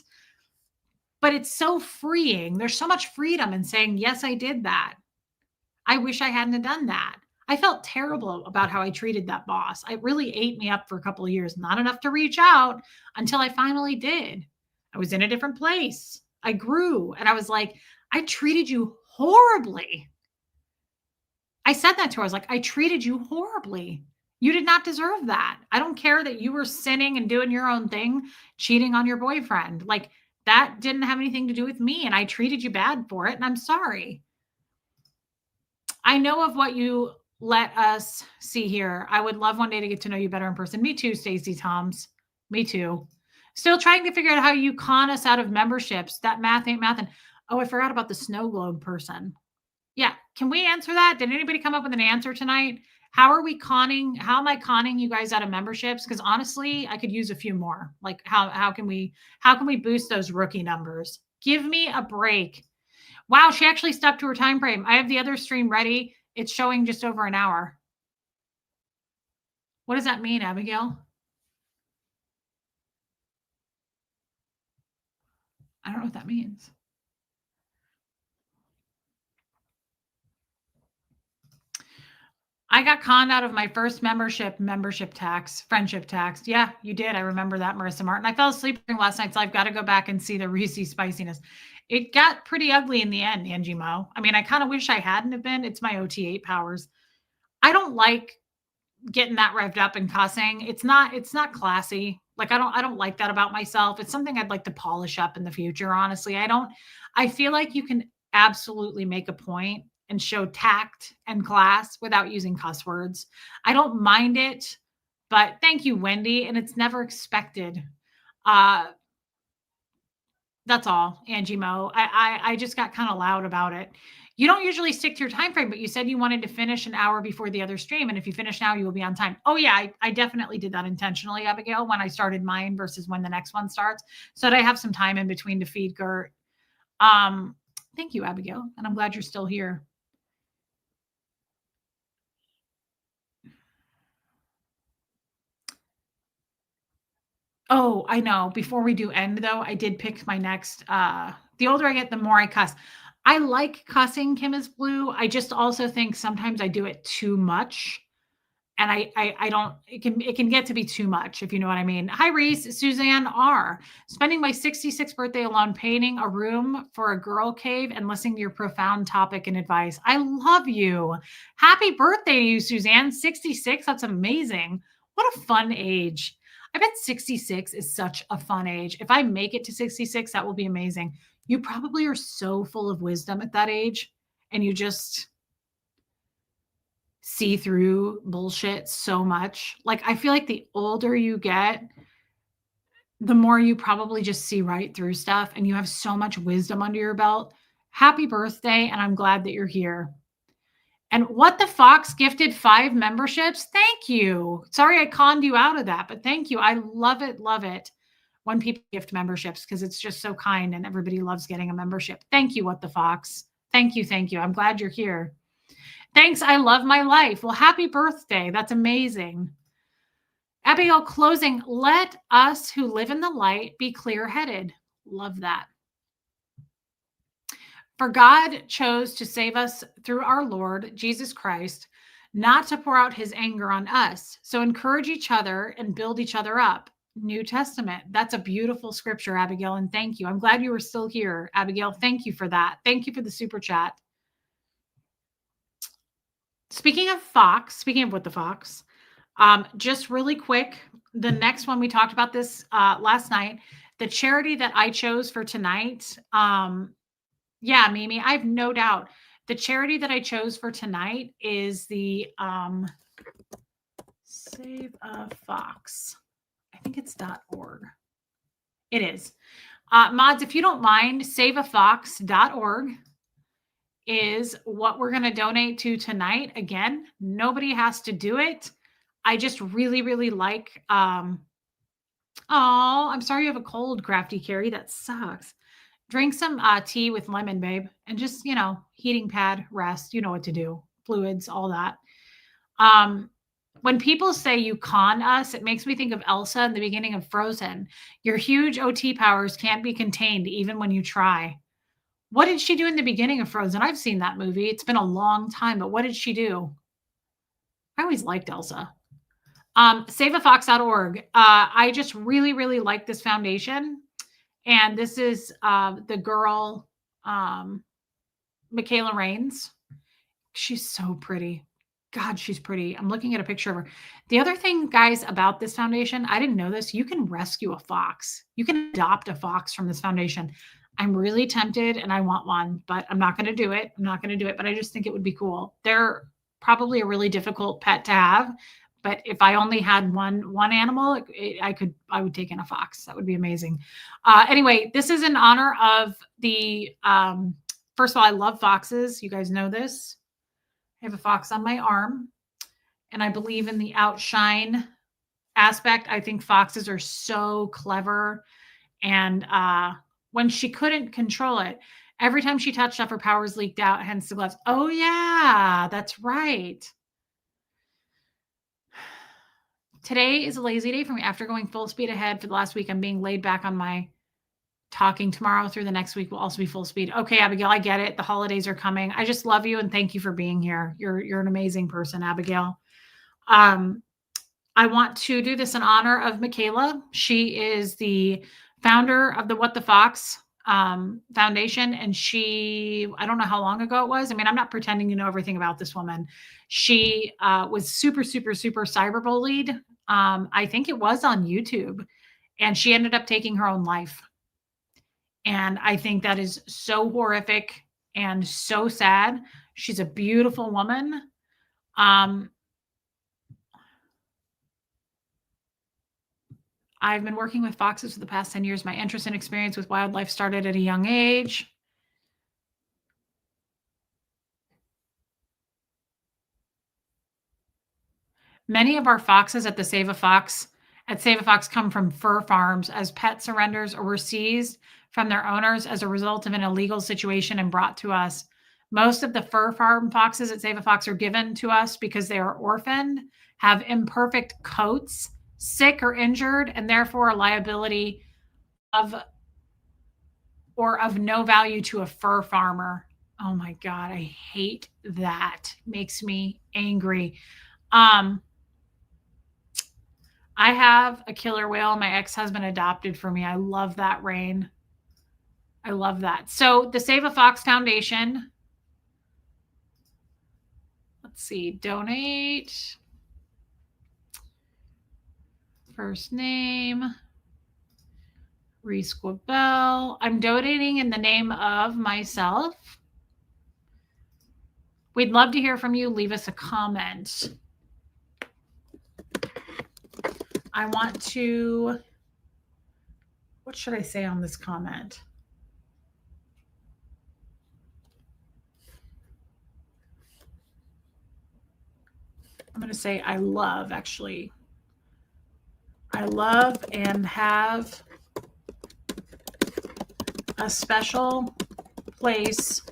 But it's so freeing. There's so much freedom in saying, yes, I did that. I wish I hadn't done that. I felt terrible about how I treated that boss. It really ate me up for a couple of years. Not enough to reach out until I finally did. I was in a different place. I grew and I was like, I treated you horribly. I said that to her. I was like, I treated you horribly. You did not deserve that. I don't care that you were sinning and doing your own thing, cheating on your boyfriend. Like, That didn't have anything to do with me, and I treated you bad for it, and I'm sorry. I know of what you let us see here. I would love one day to get to know you better in person. Me too, Stacey Toms. Me too. Still trying to figure out how you con us out of memberships. That math ain't mathin'. Oh, I forgot about the snow globe person. Yeah. Can we answer that? Did anybody come up with an answer tonight? How are we conning? How am I conning you guys out of memberships? Because honestly, I could use a few more. Like how can we boost those rookie numbers? Give me a break. Wow, she actually stuck to her time frame. I have the other stream ready. It's showing just over an hour. What does that mean, Abigail? I don't know what that means. I got conned out of my first membership tax, friendship tax. Yeah, you did. I remember that, Marissa Martin. I fell asleep during last night, so I've got to go back and see the Reese spiciness. It got pretty ugly in the end, Angie Mo. I mean, I kind of wish I hadn't have been. It's my OT8 powers. I don't like getting that revved up and cussing. It's not classy. Like I don't like that about myself. It's something I'd like to polish up in the future, honestly. I feel like you can absolutely make a point and show tact and class without using cuss words. I don't mind it, but thank you, Wendy, and it's never expected. That's all, Angie Mo. I just got kind of loud about it. You don't usually stick to your time frame, but you said you wanted to finish an hour before the other stream. And if you finish now, you will be on time. Oh, yeah, I definitely did that intentionally, Abigail, when I started mine versus when the next one starts. So that I have some time in between to feed Gert. Thank you, Abigail. And I'm glad you're still here. Oh, I know. Before we do end, though, I did pick my next. The older I get, the more I cuss. I like cussing, Kim is Blue. I just also think sometimes I do it too much. And I don't, it can get to be too much, if you know what I mean. Hi, Reese. Suzanne R. Spending my 66th birthday alone, painting a room for a girl cave and listening to your profound topic and advice. I love you. Happy birthday to you, Suzanne. 66. That's amazing. What a fun age. I bet 66 is such a fun age. If I make it to 66, that will be amazing. You probably are so full of wisdom at that age, and you just see through bullshit so much. Like, I feel like the older you get, the more you probably just see right through stuff, and you have so much wisdom under your belt. Happy birthday, and I'm glad that you're here. And What the Fox gifted 5 memberships. Thank you. Sorry I conned you out of that, but thank you. I love it when people gift memberships because it's just so kind and everybody loves getting a membership. Thank you, What the Fox. Thank you. I'm glad you're here. Thanks. I love my life. Well, happy birthday. That's amazing. Abigail, closing. Let us who live in the light be clear-headed. Love that. For God chose to save us through our Lord Jesus Christ, not to pour out his anger on us. So encourage each other and build each other up. New Testament. That's a beautiful scripture, Abigail. And thank you. I'm glad you were still here, Abigail. Thank you for that. Thank you for the super chat. Speaking of What the Fox, just really quick, the next one we talked about this last night, the charity that I chose for tonight. Yeah, Mimi, I have no doubt. The charity that I chose for tonight is the Save a Fox. I think it's .org. It is. Mods, if you don't mind, saveafox.org is what we're going to donate to tonight. Again, nobody has to do it. I just really, really like. Oh, I'm sorry you have a cold, Crafty Carrie. That sucks. Drink some tea with lemon, babe, and just, heating pad, rest. You know what to do. Fluids, all that. When people say you con us, it makes me think of Elsa in the beginning of Frozen. Your huge OT powers can't be contained even when you try. What did she do in the beginning of Frozen? I've seen that movie. It's been a long time, but what did she do? I always liked Elsa. Saveafox.org. I just really, really like this foundation. And this is the girl, Michaela Raines. She's so pretty. God, she's pretty. I'm looking at a picture of her. The other thing, guys, about this foundation, I didn't know this. You can rescue a fox. You can adopt a fox from this foundation. I'm really tempted and I want one, but I'm not going to do it. I'm not going to do it, but I just think it would be cool. They're probably a really difficult pet to have, but if I only had one animal, I would take in a fox. That would be amazing. Anyway, this is in honor of the, first of all, I love foxes. You guys know this. I have a fox on my arm, and I believe in the outshine aspect. I think foxes are so clever. And when she couldn't control it, every time she touched stuff, her powers leaked out, hence the gloves. Oh, yeah, that's right. Today is a lazy day for me. After going full speed ahead for the last week, I'm being laid back on my talking. Tomorrow through the next week will also be full speed. Okay, Abigail, I get it. The holidays are coming. I just love you and thank you for being here. You're an amazing person, Abigail. I want to do this in honor of Michaela. She is the founder of the What the Fox Foundation, and I don't know how long ago it was. I mean, I'm not pretending to know everything about this woman. She was super cyberbullied. I think it was on YouTube, and she ended up taking her own life. And I think that is so horrific and so sad. She's a beautiful woman. I've been working with foxes for the past 10 years. My interest and experience with wildlife started at a young age. Many of our foxes at Save a Fox come from fur farms as pet surrenders or were seized from their owners as a result of an illegal situation and brought to us. Most of the fur farm foxes at Save a Fox are given to us because they are orphaned, have imperfect coats, sick or injured, and therefore a liability of no value to a fur farmer. Oh my God, I hate that. Makes me angry. I have a killer whale my ex-husband adopted for me. I love that, Rain. I love that. So the Save a Fox Foundation, let's see, donate. First name, Reese Bell. I'm donating in the name of myself. We'd love to hear from you. Leave us a comment. I want to, what should I say on this comment? I'm going to say I love and have a special place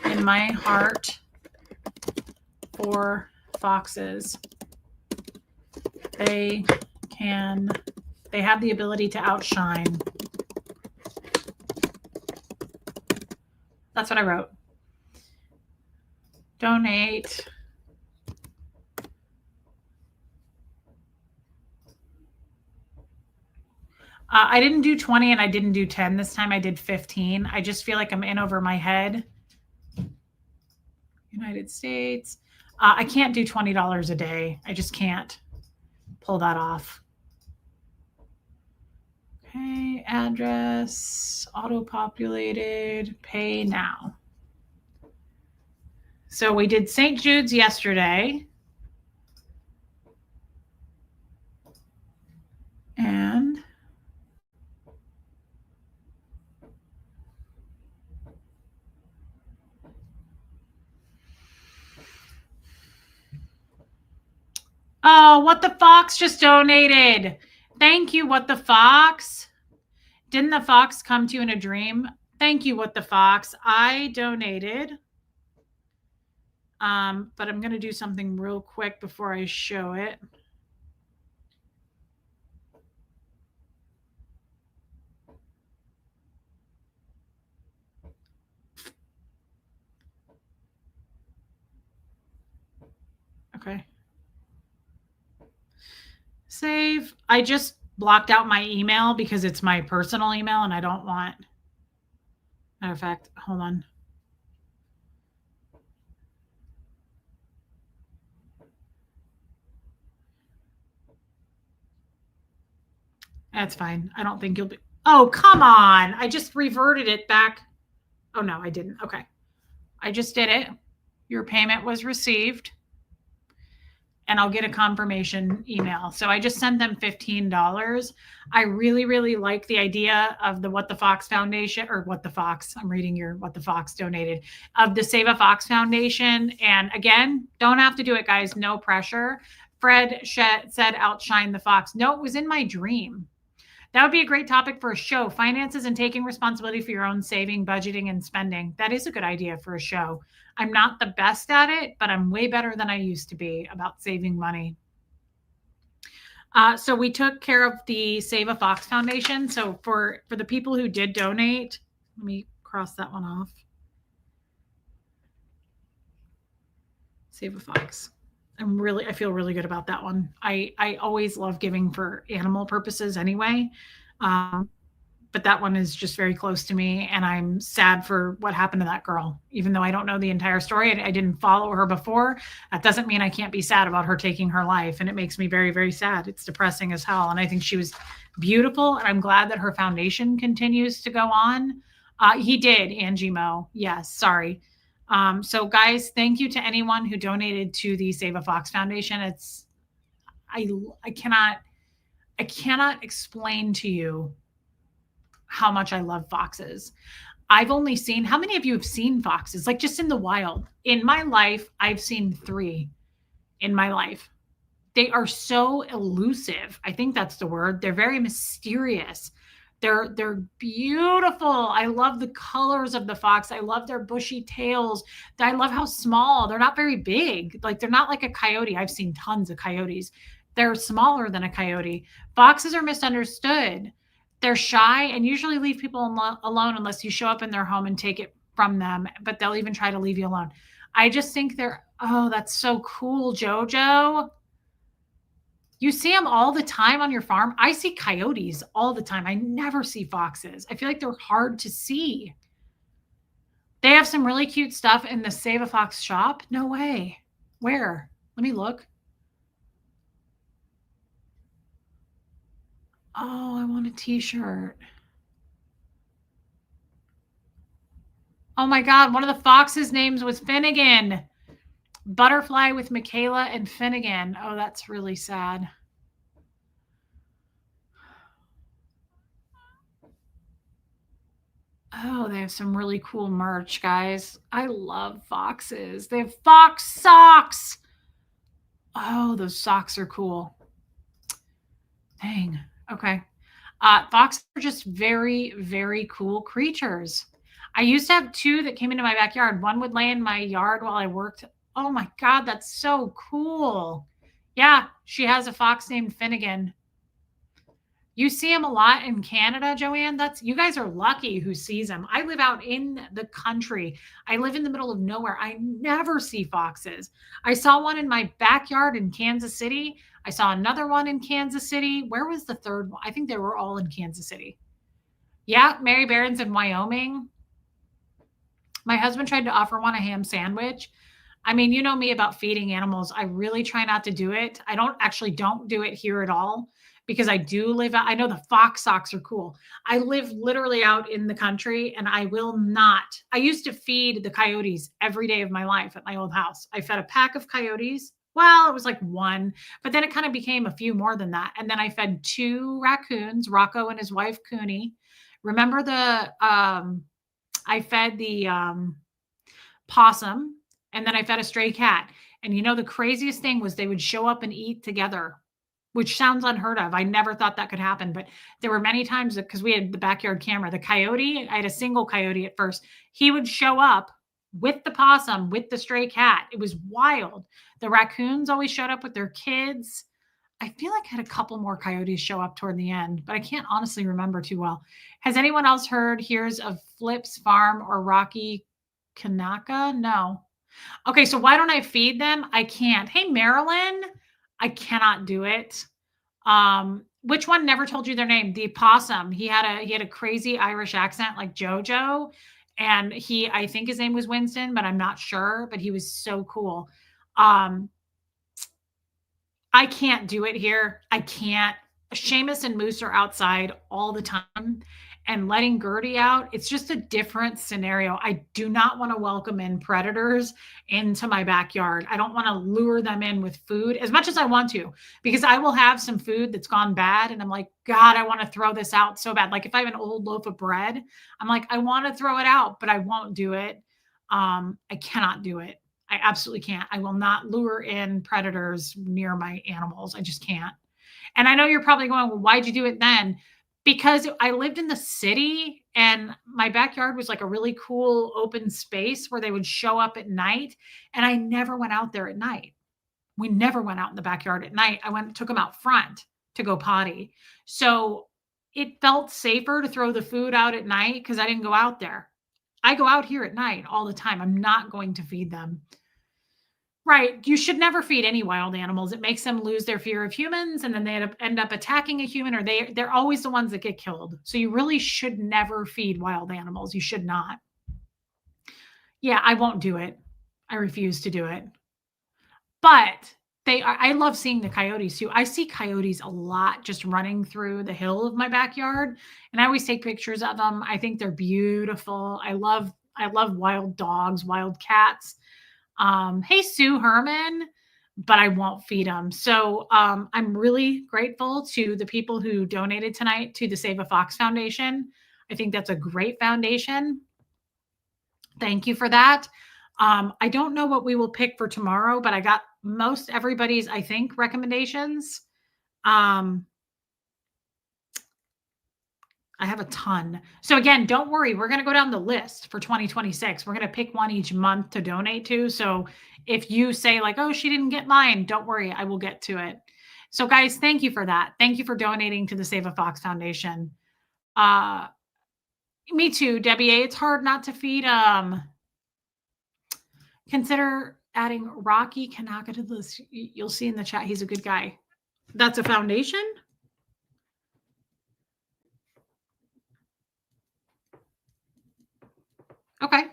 in my heart for foxes. They have the ability to outshine. That's what I wrote. Donate. I didn't do 20 and I didn't do 10 this time. I did 15. I just feel like I'm in over my head. United States. I can't do $20 a day. I just can't pull that off. Okay, address, auto-populated, pay now. So we did St. Jude's yesterday. And oh, What the Fox just donated. Thank you, What the Fox. Didn't the fox come to you in a dream? Thank you, What the Fox. I donated. But I'm going to do something real quick before I show it. Okay. Save. I just blocked out my email because it's my personal email and I don't want, matter of fact, hold on. That's fine. I don't think you'll be. Oh, come on. I just reverted it back. Oh, no, I didn't. Okay. I just did it. Your payment was received. And I'll get a confirmation email. So I just sent them $15. I really, really like the idea of the What the Fox Foundation, or What the Fox. I'm reading your What the Fox donated, of the Save a Fox Foundation. And again, don't have to do it, guys. No pressure. Fred said outshine the fox. No, it was in my dream. That would be a great topic for a show. Finances and taking responsibility for your own saving, budgeting, and spending. That is a good idea for a show. I'm not the best at it, but I'm way better than I used to be about saving money. So we took care of the Save a Fox Foundation. So for the people who did donate, let me cross that one off. Save a Fox. I feel really good about that one. I always love giving for animal purposes anyway. But that one is just very close to me. And I'm sad for what happened to that girl. Even though I don't know the entire story, I didn't follow her before. That doesn't mean I can't be sad about her taking her life. And it makes me very, very sad. It's depressing as hell. And I think she was beautiful. And I'm glad that her foundation continues to go on. He did, Angie Mo. Yes, sorry. So guys, thank you to anyone who donated to the Save a Fox Foundation. I cannot explain to you how much I love foxes. I've only seen, how many of you have seen foxes? Like just in the wild? In my life, I've seen 3 in my life. They are so elusive. I think that's the word. They're very mysterious. They're beautiful. I love the colors of the fox. I love their bushy tails. I love how small. They're not very big. Like they're not like a coyote. I've seen tons of coyotes. They're smaller than a coyote. Foxes are misunderstood. They're shy and usually leave people alone unless you show up in their home and take it from them, but they'll even try to leave you alone. I just think oh, that's so cool, Jojo. You see them all the time on your farm. I see coyotes all the time. I never see foxes. I feel like they're hard to see. They have some really cute stuff in the Save a Fox shop. No way. Where? Let me look. Oh, I want a t-shirt. Oh my God. One of the foxes' names was Finnegan. Butterfly with Michaela and Finnegan. Oh, that's really sad. Oh, they have some really cool merch, guys. I love foxes. They have fox socks. Oh, those socks are cool. Dang. Okay. Foxes are just very, very cool creatures. I used to have 2 that came into my backyard. One would lay in my yard while I worked. Oh my God, that's so cool. Yeah, she has a fox named Finnegan. You see them a lot in Canada, Joanne. You guys are lucky who sees them. I live out in the country. I live in the middle of nowhere. I never see foxes. I saw one in my backyard in Kansas City. I saw another one in Kansas City. Where was the third one? I think they were all in Kansas City. Yeah, Mary Barron's in Wyoming. My husband tried to offer one a ham sandwich. I mean, you know me about feeding animals. I really try not to do it. I don't do it here at all because I do live out. I know the fox socks are cool. I live literally out in the country and I will not. I used to feed the coyotes every day of my life at my old house. I fed a pack of coyotes. Well, it was like 1, but then it kind of became a few more than that. And then I fed 2 raccoons, Rocco and his wife, Cooney. Remember I fed the possum, and then I fed a stray cat. And you know, the craziest thing was they would show up and eat together, which sounds unheard of. I never thought that could happen, but there were many times because we had the backyard camera. The coyote, I had a single coyote at first. He would show up with the possum, with the stray cat. It was wild. The raccoons always showed up with their kids. I feel like I had a couple more coyotes show up toward the end, but I can't honestly remember too well. Has anyone else hears of Flip's Farm or Rocky Kanaka? No. Okay, so why don't I feed them? I can't. Hey, Marilyn, I cannot do it. Which one never told you their name? The possum. He had a crazy Irish accent like JoJo. And I think his name was Winston, but I'm not sure, but he was so cool. I can't do it here. I can't. Seamus and Moose are outside all the time, and letting Gertie out, it's just a different scenario. I do not want to welcome in predators into my backyard. I don't want to lure them in with food as much as I want to, because I will have some food that's gone bad and I'm like, God, I want to throw this out so bad. Like if I have an old loaf of bread, I'm like, I want to throw it out, but I won't do it. I cannot do it. I absolutely can't. I will not lure in predators near my animals. I just can't. And I know you're probably going, well, why'd you do it then? Because I lived in the city and my backyard was like a really cool open space where they would show up at night. And I never went out there at night. We never went out in the backyard at night. Took them out front to go potty. So it felt safer to throw the food out at night because I didn't go out there. I go out here at night all the time. I'm not going to feed them. Right. You should never feed any wild animals. It makes them lose their fear of humans, and then they end up attacking a human, or they're always the ones that get killed. So you really should never feed wild animals. You should not. Yeah, I won't do it. I refuse to do it. But I love seeing the coyotes too. I see coyotes a lot just running through the hill of my backyard, and I always take pictures of them. I think they're beautiful. I love wild dogs, wild cats. Hey, Sue Herman, but I won't feed them. So I'm really grateful to the people who donated tonight to the Save a Fox Foundation. I think that's a great foundation. Thank you for that. I don't know what we will pick for tomorrow, but I got most everybody's, I think, recommendations. I have a ton. So again, don't worry. We're going to go down the list for 2026. We're going to pick one each month to donate to. So if you say like, oh, she didn't get mine, don't worry. I will get to it. So guys, thank you for that. Thank you for donating to the Save a Fox Foundation. Me too, Debbie A. It's hard not to feed them. Consider adding Rocky Kanaka to the list. You'll see in the chat. He's a good guy. That's a foundation? Okay.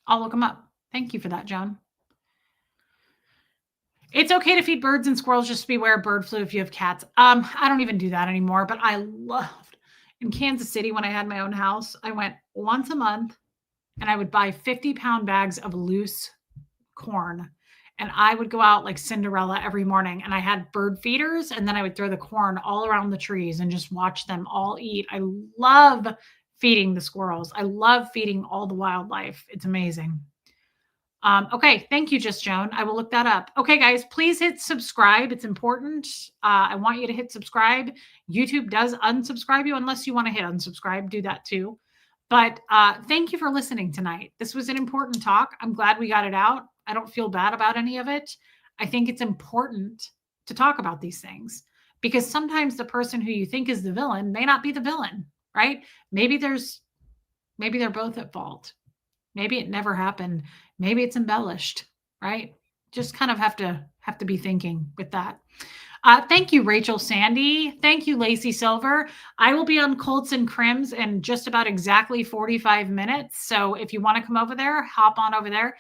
I'll look them up. Thank you for that, John. It's okay to feed birds and squirrels. Just beware of bird flu if you have cats. I don't even do that anymore, but I loved in Kansas City when I had my own house. I went once a month and I would buy 50-pound bags of loose corn. And I would go out like Cinderella every morning and I had bird feeders, and then I would throw the corn all around the trees and just watch them all eat. I love feeding the squirrels. I love feeding all the wildlife. It's amazing. Okay. Thank you, Just Joan. I will look that up. Okay, guys, please hit subscribe. It's important. I want you to hit subscribe. YouTube does unsubscribe you unless you want to hit unsubscribe. Do that too. But thank you for listening tonight. This was an important talk. I'm glad we got it out. I don't feel bad about any of it. I think it's important to talk about these things because sometimes the person who you think is the villain may not be the villain, right? Maybe they're both at fault. Maybe it never happened. Maybe it's embellished, right? Just kind of have to be thinking with that. Thank you, Rachel Sandy. Thank you, Lacey Silver. I will be on Colts and Crims in just about exactly 45 minutes. So if you want to come over there, hop on over there.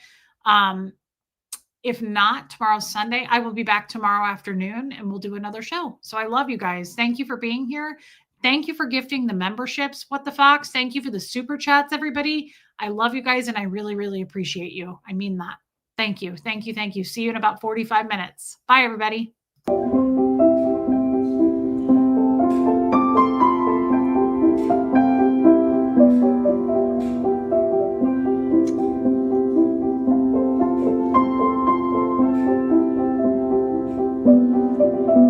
If not, tomorrow's Sunday. I will be back tomorrow afternoon and we'll do another show. So I love you guys. Thank you for being here. Thank you for gifting the memberships, What the Fox. Thank you for the super chats, everybody. I love you guys and I really, really appreciate you. I mean that. Thank you. Thank you. Thank you. See you in about 45 minutes. Bye, everybody.